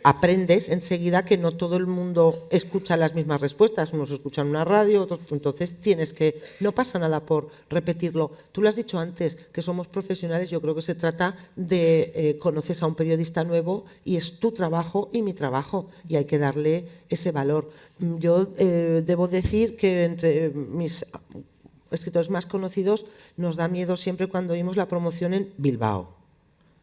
aprendes enseguida que no todo el mundo escucha las mismas respuestas. Unos escuchan una radio, otros, entonces tienes que... No pasa nada por repetirlo. Tú lo has dicho antes, que somos profesionales. Yo creo que se trata de conoces a un periodista nuevo y es tu trabajo y mi trabajo y hay que darle ese valor. Yo debo decir que entre mis escritores más conocidos nos da miedo siempre cuando oímos la promoción en Bilbao.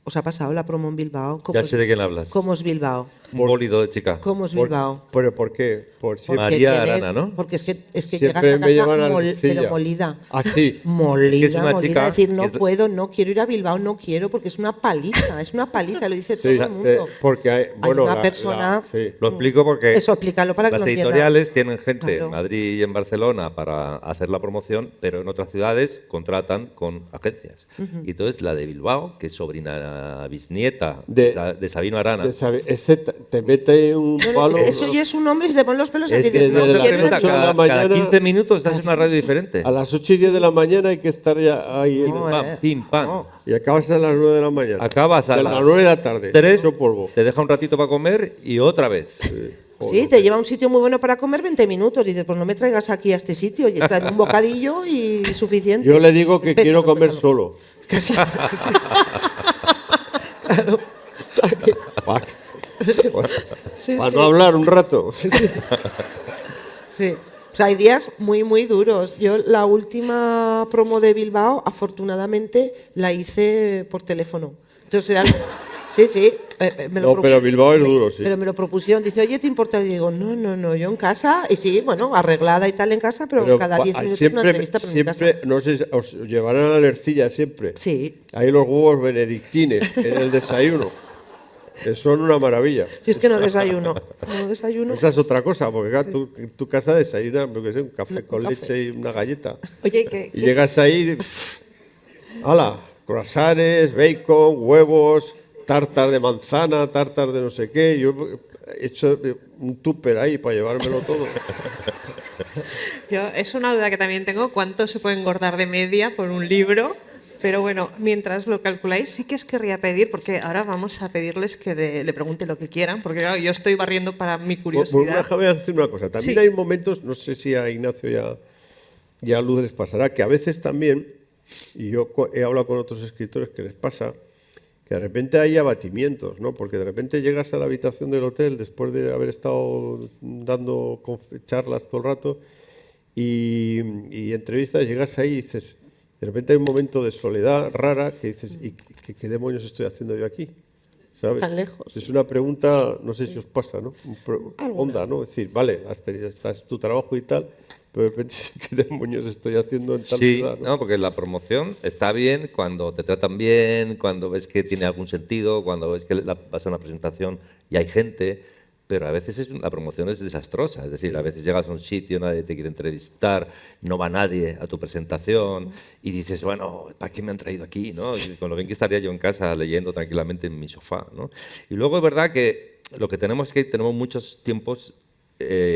¿Os ha pasado la promo en Bilbao? Ya sé de quién hablas. ¿Cómo es Bilbao? Un bólido de chica. ¿Cómo es Bilbao? ¿Pero por qué? Por Porque María tienes- Arana, ¿no? Porque es que Siempre llegas a me llevan casa a la silla. pero molida. Ah, sí. Molida, Que es una molida. chica Decir, no que es- puedo, no quiero ir a Bilbao, no quiero, porque es una paliza, lo dice Sí, todo el mundo. porque hay, bueno, una persona... sí. Lo explico porque Eso, explícalo para que las lo entienda. editoriales tienen gente Claro. en Madrid y en Barcelona para hacer la promoción, pero en otras ciudades contratan con agencias. Y entonces la de Bilbao, que es sobrina bisnieta de Sabino Arana, Ese te mete un Bueno, palo. eso ya es un hombre y se te ponen los pelos Es así. que dices, no, desde la quiero ir a noche a la Bilbao. cada mañana- 15 minutos estás en una radio diferente. A las 8 y 10 de la mañana hay que estar ya ahí. No, Pam, pim, pam. no. Y acabas a las 9 de la mañana. Acabas a de las las 9 de la tarde. 3, hecho polvo. te deja un ratito para comer y otra vez. Sí, te lleva a un sitio muy bueno para comer 20 minutos. Dices, pues no me traigas aquí a este sitio. Y trae un bocadillo y suficiente. Yo le digo que Es pésalo, quiero comer pésalo. solo. Casi. Para Sí, no sí. hablar un rato. Sí. O sea, hay días muy, muy duros. Yo la última promo de Bilbao, afortunadamente, la hice por teléfono. Entonces Sí, sí. Me lo No, pero Bilbao es duro, sí. Pero me lo propusieron. Dice, oye, ¿te importa? Y digo, no, yo en casa. Y sí, bueno, arreglada y tal en casa, pero cada 10 minutos una entrevista, pero en mi casa. siempre, no sé, os llevarán a la Lercilla siempre. Sí. Ahí los huevos benedictines en el desayuno. Que son una maravilla. Yo es que no desayuno. No desayuno. Esa es otra cosa, porque claro, tú en tu casa desayunas, yo qué sé, un café Un con café. leche y una galleta. Oye, Y llegas ahí, ¡hala! Croissants, bacon, huevos, tartas de manzana, tartas de no sé qué. Yo he hecho un tupper ahí para llevármelo todo. es una duda que también tengo, ¿cuánto se puede engordar de media por un libro? Pero bueno, mientras lo calculáis, sí que os querría pedir, porque ahora vamos a pedirles que le pregunten lo que quieran, porque claro, yo estoy barriendo para mi curiosidad. Bueno, déjame decir una cosa. También Sí. hay momentos, no sé si a Ignacio y a Luz les pasará, que a veces también, y yo he hablado con otros escritores que les pasa, que de repente hay abatimientos, ¿no? Porque de repente llegas a la habitación del hotel después de haber estado dando charlas todo el rato y entrevistas, llegas ahí y dices, de repente hay un momento de soledad rara que dices, ¿y qué demonios estoy haciendo yo aquí? ¿Sabes? Tan lejos. Es una pregunta, no sé si os pasa, ¿no? Alguna. Honda, ¿no? Es decir, vale, estás tu trabajo y tal, pero de repente, ¿qué demonios estoy haciendo en tal Sí, ciudad? ¿no? no, porque la promoción está bien cuando te tratan bien, cuando ves que tiene algún sentido, cuando ves que vas a una presentación y hay gente, pero a veces la promoción es desastrosa. Es decir, a veces llegas a un sitio, nadie te quiere entrevistar, no va nadie a tu presentación y dices, bueno, ¿para qué me han traído aquí? ¿No? Y con lo bien que estaría yo en casa leyendo tranquilamente en mi sofá, ¿no? Y luego es verdad que lo que tenemos es que tenemos muchos tiempos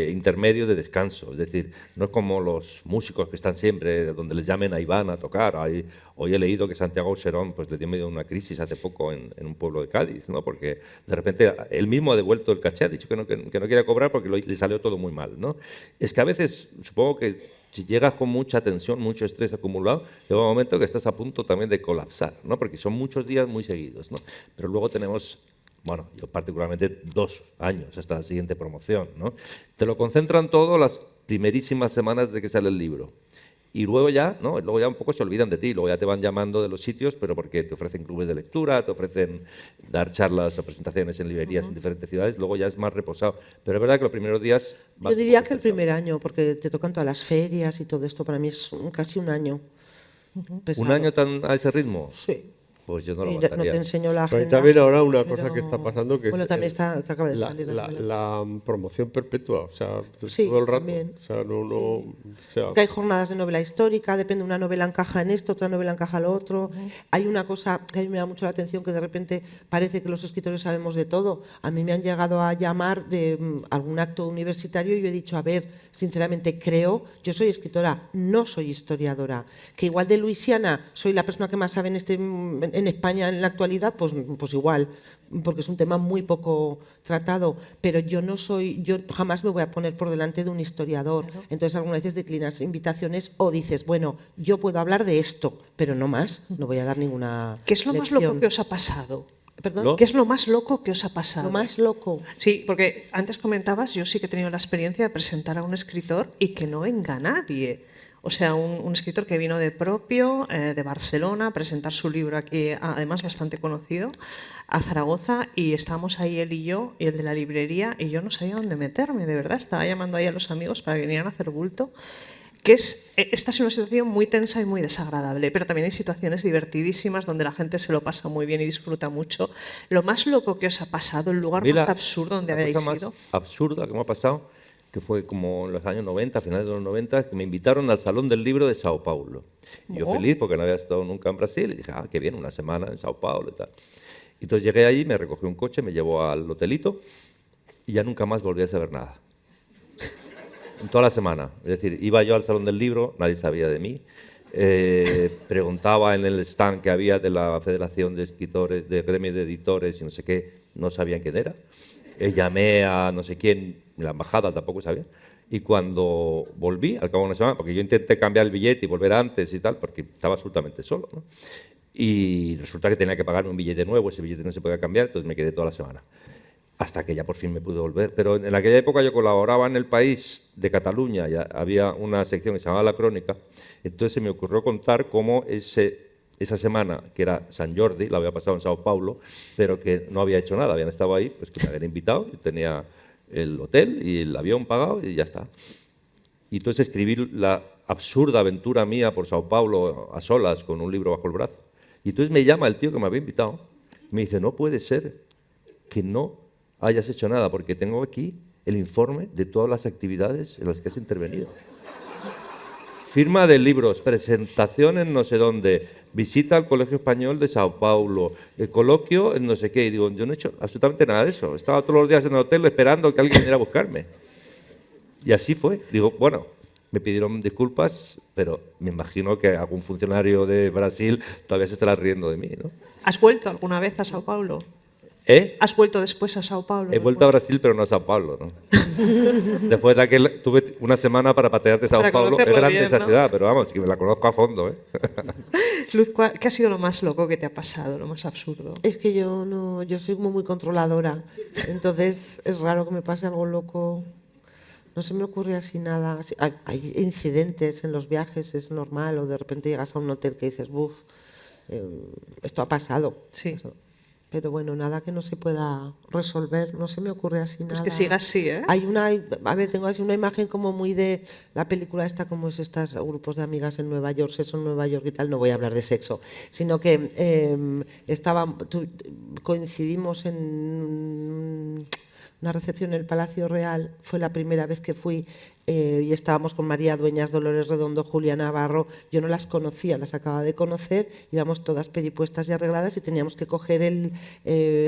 intermedios de descanso, es decir, no es como los músicos que están siempre donde les llamen a Iván a tocar. Hoy he leído que Santiago Auserón pues, le dio medio una crisis hace poco en un pueblo de Cádiz, ¿no? Porque de repente él mismo ha devuelto el caché, ha dicho que no quería cobrar porque le salió todo muy mal, ¿no? Es que a veces, supongo que si llegas con mucha tensión, mucho estrés acumulado, llega un momento que estás a punto también de colapsar, ¿no? Porque son muchos días muy seguidos, ¿no? Pero luego tenemos, bueno, yo particularmente 2 años hasta la siguiente promoción, ¿no? Te lo concentran todo las primerísimas semanas de que sale el libro. Y luego ya, ¿no? Luego ya un poco se olvidan de ti, luego ya te van llamando de los sitios, pero porque te ofrecen clubes de lectura, te ofrecen dar charlas o presentaciones en librerías en diferentes ciudades, luego ya es más reposado. Pero es verdad que los primeros días... Yo diría que el primer año, porque te tocan todas las ferias y todo esto, para mí es casi un año. Pesado. ¿Un año a ese ritmo? Sí. Pues yo no lo Y no te aguantaría. enseño la Pero hay agenda. también ahora una cosa pero- que está pasando que bueno, es también está, que acaba de la, salir. la- novela. la promoción perpetua, o sea, Sí, todo el rato. también. O sea, o sea, Porque hay jornadas de novela histórica, depende, una novela encaja en esto, otra novela encaja en lo otro. Hay una cosa que a mí me da mucho la atención, que de repente parece que los escritores sabemos de todo. A mí me han llegado a llamar de algún acto universitario y yo he dicho, a ver, sinceramente yo soy escritora, no soy historiadora. Que igual de Luisiana soy la persona que más sabe en España en la actualidad, pues igual, porque es un tema muy poco tratado, pero yo jamás me voy a poner por delante de un historiador. Entonces algunas veces declinas invitaciones o dices, bueno, yo puedo hablar de esto, pero no más, no voy a dar ninguna ¿Qué es lo más lección. loco que os ha pasado? ¿Perdón? ¿Qué es lo más loco que os ha pasado? Lo más loco. Sí, porque antes comentabas, yo sí que he tenido la experiencia de presentar a un escritor y que no venga nadie. O sea, un escritor que vino de propio, de Barcelona, a presentar su libro aquí, además bastante conocido, a Zaragoza, y estábamos ahí él y yo, y el de la librería, y yo no sabía dónde meterme, de verdad. Estaba llamando ahí a los amigos para que vinieran a hacer bulto. Esta es una situación muy tensa y muy desagradable, pero también hay situaciones divertidísimas donde la gente se lo pasa muy bien y disfruta mucho. Lo más loco que os ha pasado, el lugar Mira, más absurdo donde la habéis cosa más ido. absurda que me ha pasado, que fue como en los años 90, finales de los 90, que me invitaron al Salón del Libro de Sao Paulo. Y yo Oh. feliz porque no había estado nunca en Brasil y dije, qué bien, una semana en Sao Paulo y tal. Y entonces llegué allí, me recogió un coche, me llevó al hotelito y ya nunca más volví a saber nada. En toda la semana. Es decir, iba yo al Salón del Libro, nadie sabía de mí. Preguntaba en el stand que había de la Federación de Escritores, de Gremio de Editores y no sé qué, no sabían quién era. Llamé a no sé quién, la embajada tampoco sabía. Y cuando volví, al cabo de una semana, porque yo intenté cambiar el billete y volver antes y tal, porque estaba absolutamente solo, ¿no? Y resulta que tenía que pagarme un billete nuevo, ese billete no se podía cambiar, entonces me quedé toda la semana. Hasta que ya por fin me pude volver. Pero en aquella época yo colaboraba en El País de Cataluña, ya había una sección que se llamaba La Crónica, entonces se me ocurrió contar cómo ese esa semana, que era San Jordi, la había pasado en Sao Paulo, pero que no había hecho nada, habían estado ahí, pues que me habían invitado, y tenía el hotel y el avión pagado y ya está. Y entonces escribí la absurda aventura mía por Sao Paulo a solas con un libro bajo el brazo. Y entonces me llama el tío que me había invitado, me dice, no puede ser que no hayas hecho nada, porque tengo aquí el informe de todas las actividades en las que has intervenido. Firma de libros, presentación en no sé dónde, visita al Colegio Español de Sao Paulo, el coloquio en no sé qué. Y digo, yo no he hecho absolutamente nada de eso. Estaba todos los días en el hotel esperando que alguien viniera a buscarme. Y así fue. Digo, bueno, me pidieron disculpas, pero me imagino que algún funcionario de Brasil todavía se estará riendo de mí, ¿no? ¿Has vuelto alguna vez a Sao Paulo? ¿Eh? ¿Has vuelto después a Sao Paulo? He vuelto a Brasil, pero no a Sao Paulo, ¿no? Después de aquel, tuve una semana para patearte Sao Para Paulo. Es conocerlo grande bien, esa ¿no? ciudad, pero vamos, que me la conozco a fondo, ¿eh? Luz, ¿qué ha sido lo más loco que te ha pasado, lo más absurdo? Es que yo soy como muy controladora, entonces es raro que me pase algo loco. No se me ocurre así nada. Hay incidentes en los viajes, es normal, o de repente llegas a un hotel que dices, buf, esto ha pasado. Sí. Eso. Pero bueno, nada que no se pueda resolver, no se me ocurre así Pues nada. que siga así, ¿eh? Tengo así una imagen como muy de la película esta, como es estos grupos de amigas en Nueva York, sexo en Nueva York y tal, no voy a hablar de sexo, sino que coincidimos en una recepción en el Palacio Real, fue la primera vez que fui, y estábamos con María Dueñas, Dolores Redondo, Julia Navarro. Yo no las conocía, las acababa de conocer, íbamos todas peripuestas y arregladas y teníamos que coger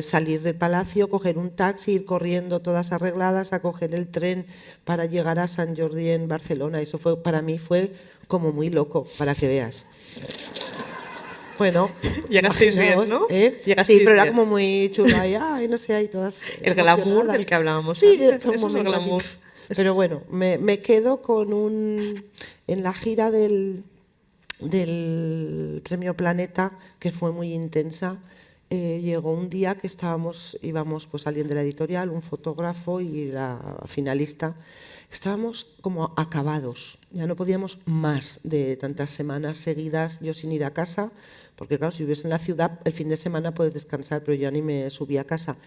salir del palacio, coger un taxi, ir corriendo todas arregladas a coger el tren para llegar a Sant Jordi en Barcelona. Eso para mí fue como muy loco, para que veas. Bueno, llegasteis bien, ¿no? Llegasteis sí, pero era bien. como muy chulo y no sé, ahí todas El glamour emocionadas. del que hablábamos Sí, antes, fue un eso es el momento así. glamour. Pero bueno, me quedo con en la gira del Premio Planeta, que fue muy intensa. Llegó un día que íbamos pues alguien de la editorial, un fotógrafo y la finalista. Estábamos como acabados, ya no podíamos más de tantas semanas seguidas, yo sin ir a casa, porque claro, si vives en la ciudad, el fin de semana puedes descansar, pero yo ni me subí a casa.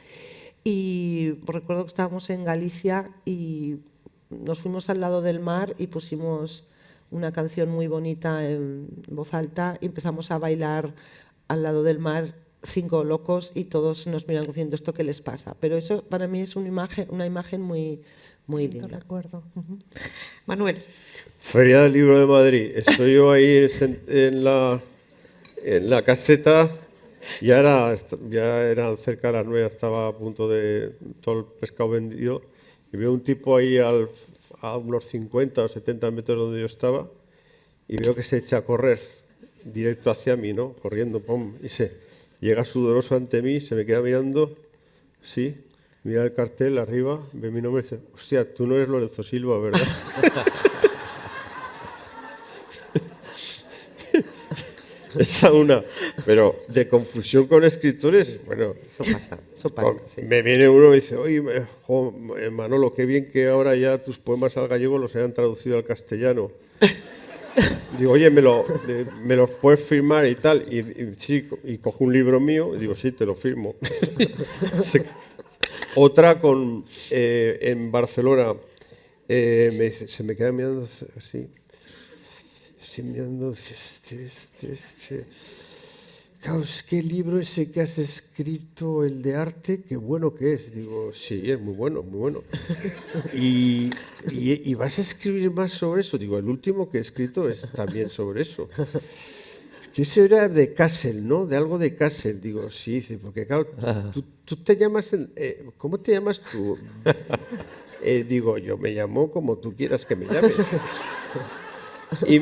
Y recuerdo que estábamos en Galicia y nos fuimos al lado del mar y pusimos una canción muy bonita en voz alta y empezamos a bailar al lado del mar, 5 locos, y todos nos miran diciendo esto qué les pasa. Pero eso para mí es una imagen muy, muy linda. Recuerdo. Manuel. Feria del Libro de Madrid. Estoy yo ahí en la caseta. Ya eran cerca de las 9, estaba a punto de todo el pescado vendido. Y veo un tipo ahí a unos 50 o 70 metros donde yo estaba. Y veo que se echa a correr directo hacia mí, ¿no? Corriendo, pum, y llega sudoroso ante mí, se me queda mirando, sí, mira el cartel arriba, ve mi nombre y dice, hostia, tú no eres Lorenzo Silva, ¿verdad? Esa una, pero de confusión con escritores, bueno, Eso pasa, sí. me viene uno y me dice, oye, Manolo, qué bien que ahora ya tus poemas al gallego los hayan traducido al castellano. Digo, oye, me los puedes firmar y tal. Sí, y cojo un libro mío y digo, sí, te lo firmo. Otra en Barcelona, me dice, se me queda mirando así. Estoy mirando, Claro, es que el libro ese que has escrito, el de arte, qué bueno que es. Digo, sí, es muy bueno, muy bueno. ¿Y vas a escribir más sobre eso? Digo, el último que he escrito es también sobre eso. Que eso era de Kassel, ¿no? De algo de Kassel. Digo, sí, dice, porque claro, tú te llamas, ¿cómo te llamas tú? Digo, yo me llamo como tú quieras que me llames. Y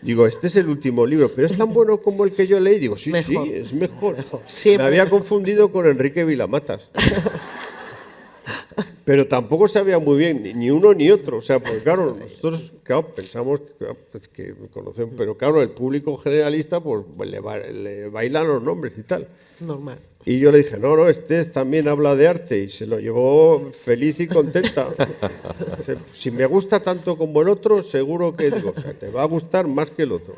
digo, este es el último libro, pero es tan bueno como el que yo leí. Digo, sí, Mejor. sí, es mejor. Siempre. Me había confundido con Enrique Vilamatas. Pero tampoco sabía muy bien ni uno ni otro. O sea, porque claro, nosotros pensamos que conocemos, pero claro, el público generalista pues le bailan los nombres y tal. Normal. Y yo le dije, no, este también habla de arte, y se lo llevó feliz y contenta. Dice, si me gusta tanto como el otro, seguro que digo, o sea, te va a gustar más que el otro.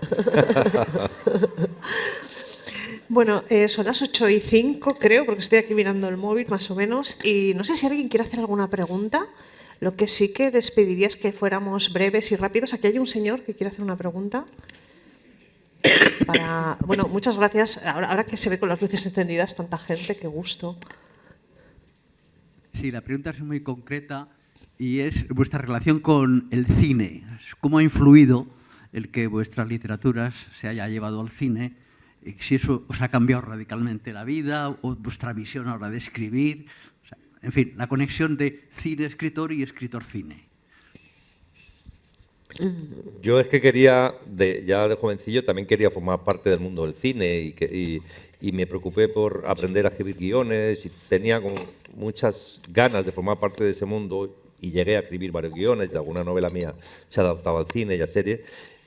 Bueno, son las 8:05, creo, porque estoy aquí mirando el móvil, más o menos, y no sé si alguien quiere hacer alguna pregunta. Lo que sí que les pediría es que fuéramos breves y rápidos. Aquí hay un señor que quiere hacer una pregunta. Bueno, muchas gracias. Ahora que se ve con las luces encendidas tanta gente, qué gusto. Sí, la pregunta es muy concreta y es vuestra relación con el cine. ¿Cómo ha influido el que vuestras literaturas se haya llevado al cine? Si eso os ha cambiado radicalmente la vida o vuestra visión ahora de escribir. O sea, en fin, la conexión de cine-escritor y escritor-cine. Yo es que quería, ya de jovencillo, también quería formar parte del mundo del cine y me preocupé por aprender a escribir guiones y tenía como muchas ganas de formar parte de ese mundo y llegué a escribir varios guiones, alguna novela mía se adaptaba al cine y a series.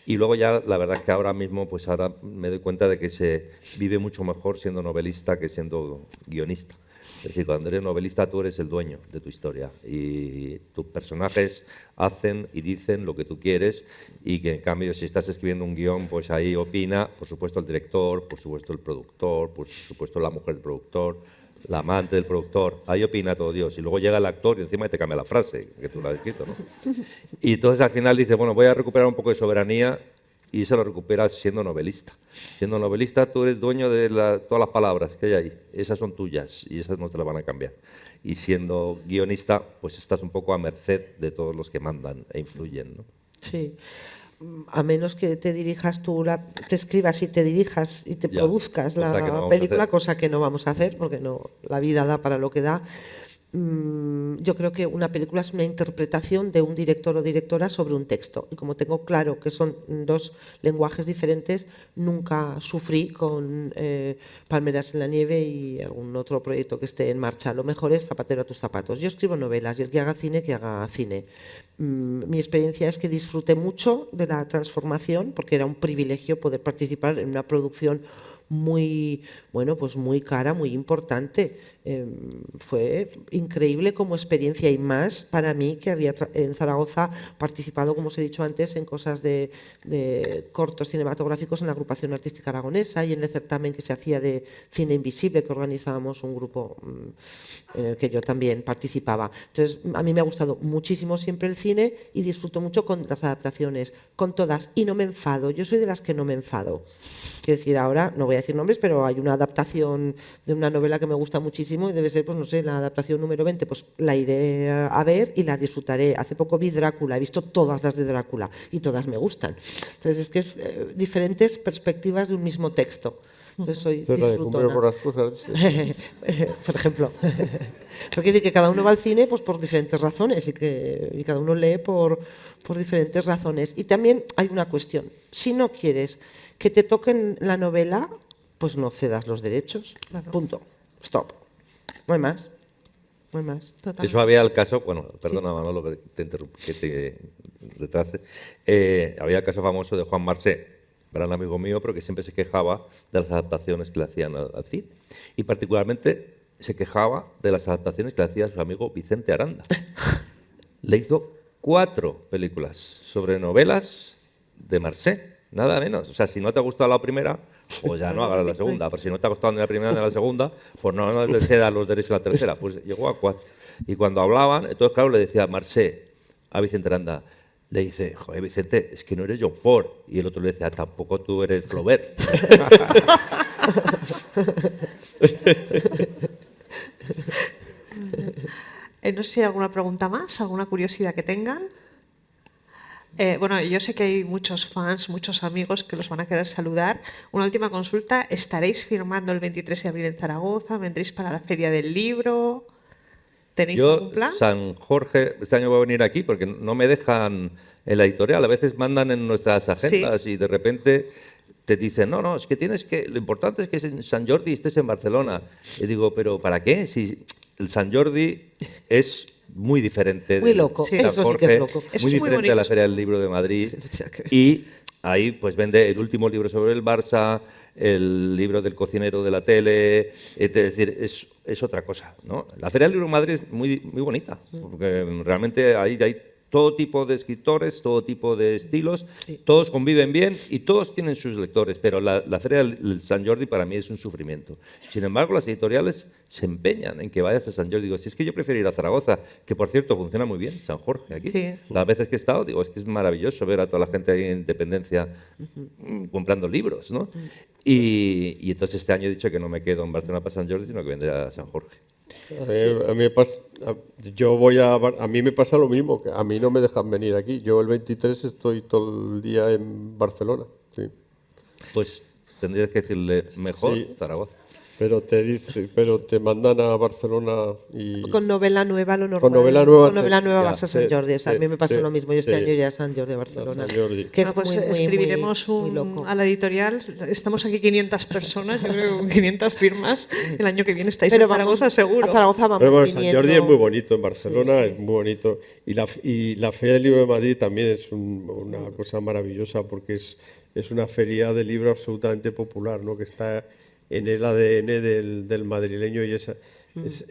Y luego ya, la verdad es que ahora mismo, pues ahora me doy cuenta de que se vive mucho mejor siendo novelista que siendo guionista. Es decir, cuando eres novelista tú eres el dueño de tu historia y tus personajes hacen y dicen lo que tú quieres y que en cambio si estás escribiendo un guión, pues ahí opina, por supuesto el director, por supuesto el productor, por supuesto la mujer del productor, la amante del productor, ahí opina todo Dios. Y luego llega el actor y encima te cambia la frase, que tú la has escrito, ¿no? Y entonces al final dices, bueno, voy a recuperar un poco de soberanía y se lo recuperas siendo novelista. Siendo novelista tú eres dueño de todas las palabras que hay ahí, esas son tuyas y esas no te las van a cambiar. Y siendo guionista, pues estás un poco a merced de todos los que mandan e influyen, ¿no? Sí. A menos que te dirijas tú, te escribas y te dirijas y te Ya, produzcas cosa que no la vamos a película, hacer. cosa que no vamos a hacer porque no, la vida da para lo que da. Yo creo que una película es una interpretación de un director o directora sobre un texto. Y como tengo claro que son dos lenguajes diferentes, nunca sufrí con Palmeras en la nieve y algún otro proyecto que esté en marcha. Lo mejor es zapatero a tus zapatos. Yo escribo novelas y el que haga cine, que haga cine. Mi experiencia es que disfruté mucho de la transformación porque era un privilegio poder participar en una producción muy, bueno, pues muy cara, muy importante. Fue increíble como experiencia y más para mí que había en Zaragoza participado, como os he dicho antes, en cosas de cortos cinematográficos en la agrupación artística aragonesa y en el certamen que se hacía de cine invisible que organizábamos un grupo en el que yo también participaba. Entonces, a mí me ha gustado muchísimo siempre el cine y disfruto mucho con las adaptaciones, con todas, y no me enfado. Yo soy de las que no me enfado. Quiero decir, ahora, no voy a decir nombres, pero hay una adaptación de una novela que me gusta muchísimo y debe ser, pues no sé, la adaptación número 20, pues la iré a ver y la disfrutaré. Hace poco vi Drácula, he visto todas las de Drácula y todas me gustan. Entonces, es que es diferentes perspectivas de un mismo texto. Entonces, soy Esa es la de disfrutona. comer por las cosas. Por ejemplo. Pero quiere decir que cada uno va al cine pues, por diferentes razones y cada uno lee por diferentes razones. Y también hay una cuestión. Si no quieres que te toquen la novela, pues no cedas los derechos. Claro. Punto. Stop. No hay más. No hay más. Total. Eso había el caso, bueno, perdona Manolo que te retrase, había el caso famoso de Juan Marsé, gran amigo mío, pero que siempre se quejaba de las adaptaciones que le hacían al cine. Y particularmente se quejaba de las adaptaciones que le hacía su amigo Vicente Aranda. Le hizo 4 películas sobre novelas de Marsé, nada menos. O sea, si no te ha gustado la primera, pues ya no hagas la segunda. Pero si no te ha gustado ni la primera ni la segunda, pues no le cedas los derechos a la tercera. Pues llegó a 4. Y cuando hablaban, entonces claro, le decía Marsé a Vicente Aranda, le dice, joder, Vicente, es que no eres John Ford. Y el otro le decía, tampoco tú eres Flaubert. No sé si hay alguna pregunta más, alguna curiosidad que tengan. Bueno, yo sé que hay muchos fans, muchos amigos que los van a querer saludar. Una última consulta, ¿estaréis firmando el 23 de abril en Zaragoza? ¿Vendréis para la Feria del Libro? ¿Tenéis algún Yo, plan? San Jorge, este año voy a venir aquí porque no me dejan en la editorial. A veces mandan en nuestras agendas y de repente te dicen, no, es que tienes que, lo importante es que en San Jordi estés en Barcelona. Y digo, ¿pero para qué? Si el San Jordi es muy diferente. Muy loco, Sí. San eso sí que Jorge, es loco. Eso es muy muy diferente a la bonito. Feria del Libro de Madrid. Sí, que es. Y ahí pues vende el último libro sobre el Barça, el libro del cocinero de la tele, es decir, es otra cosa, ¿no? La Feria del Libro de Madrid es muy, muy bonita, porque realmente ahí hay todo tipo de escritores, todo tipo de estilos, todos conviven bien y todos tienen sus lectores, pero la Feria del San Jordi para mí es un sufrimiento. Sin embargo, las editoriales se empeñan en que vayas a San Jordi. Digo, si es que yo prefiero ir a Zaragoza, que por cierto funciona muy bien, San Jorge, aquí. Sí. Las veces que he estado, digo, es que es maravilloso ver a toda la gente ahí en Independencia comprando libros, ¿no? Y entonces este año he dicho que no me quedo en Barcelona para San Jordi, sino que vendré a San Jorge. A mí me pasa lo mismo, que a mí no me dejan venir aquí. Yo el 23 estoy todo el día en Barcelona, sí. Pues tendrías que decirle mejor Sí. Zaragoza. Pero te mandan a Barcelona y Con novela nueva lo normal. Con novela nueva Con novela te- nueva ya, vas a San te- Jordi. O sea, a mí me pasa te- lo mismo. Yo este sí. año iré a San Jordi de Barcelona. San Jordi. Que es Ah, pues muy, muy, escribiremos muy loco. a la editorial. Estamos aquí 500 personas, yo creo que con 500 firmas. El año que viene estáis Pero en Zaragoza seguro. A Zaragoza vamos Pero bueno, San viniendo. Jordi es muy bonito, en Barcelona es muy bonito. Y la Feria del Libro de Madrid también es una cosa maravillosa porque es una feria de libro absolutamente popular, ¿no? Que está en el ADN del madrileño y o sea, es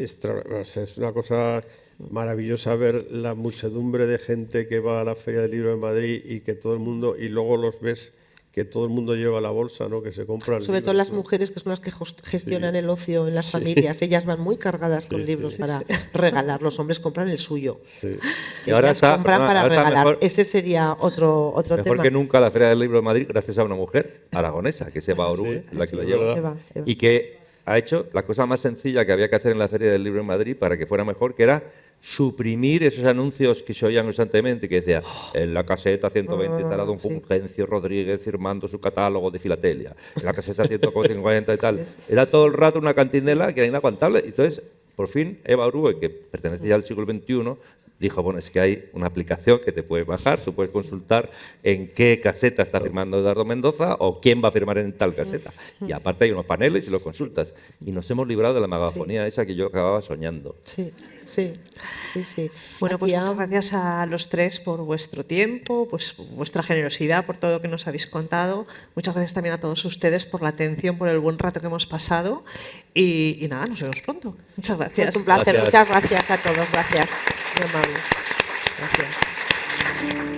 una cosa maravillosa ver la muchedumbre de gente que va a la Feria del Libro de Madrid y que todo el mundo, y luego los ves que todo el mundo lleva la bolsa, ¿no? Que se compra el Sobre libro, todo las ¿no? mujeres, que son las que gestionan el ocio en las familias. Ellas van muy cargadas con libros para regalar. Los hombres compran el suyo. Sí. Y ahora Ellas está- compran para ahora está regalar. mejor- Ese sería otro Mejor tema. que nunca la Feria del Libro de Madrid, gracias a una mujer aragonesa, que es Eva Orue, la que lo es lleva. verdad. Eva. Y que ha hecho la cosa más sencilla que había que hacer en la Feria del Libro de Madrid para que fuera mejor, que era suprimir esos anuncios que se oían constantemente, que decía, en la caseta 120 estará don Fulgencio Rodríguez firmando su catálogo de filatelia, en la caseta 150 y tal. Era todo el rato una cantinela que era inaguantable. Entonces, por fin, Eva Orue, que pertenece ya al siglo XXI, dijo, bueno, es que hay una aplicación que te puedes bajar, tú puedes consultar en qué caseta está firmando Eduardo Mendoza o quién va a firmar en tal caseta. Y aparte hay unos paneles y lo consultas. Y nos hemos librado de la megafonía esa que yo acababa soñando. Sí, sí, sí, sí. Bueno, pues Aquí muchas gracias a los tres por vuestro tiempo, pues vuestra generosidad, por todo lo que nos habéis contado. Muchas gracias también a todos ustedes por la atención, por el buen rato que hemos pasado. Y nada, nos vemos pronto. Muchas gracias. Es un placer. Gracias. Muchas gracias a todos. Gracias. Muy amable. Gracias.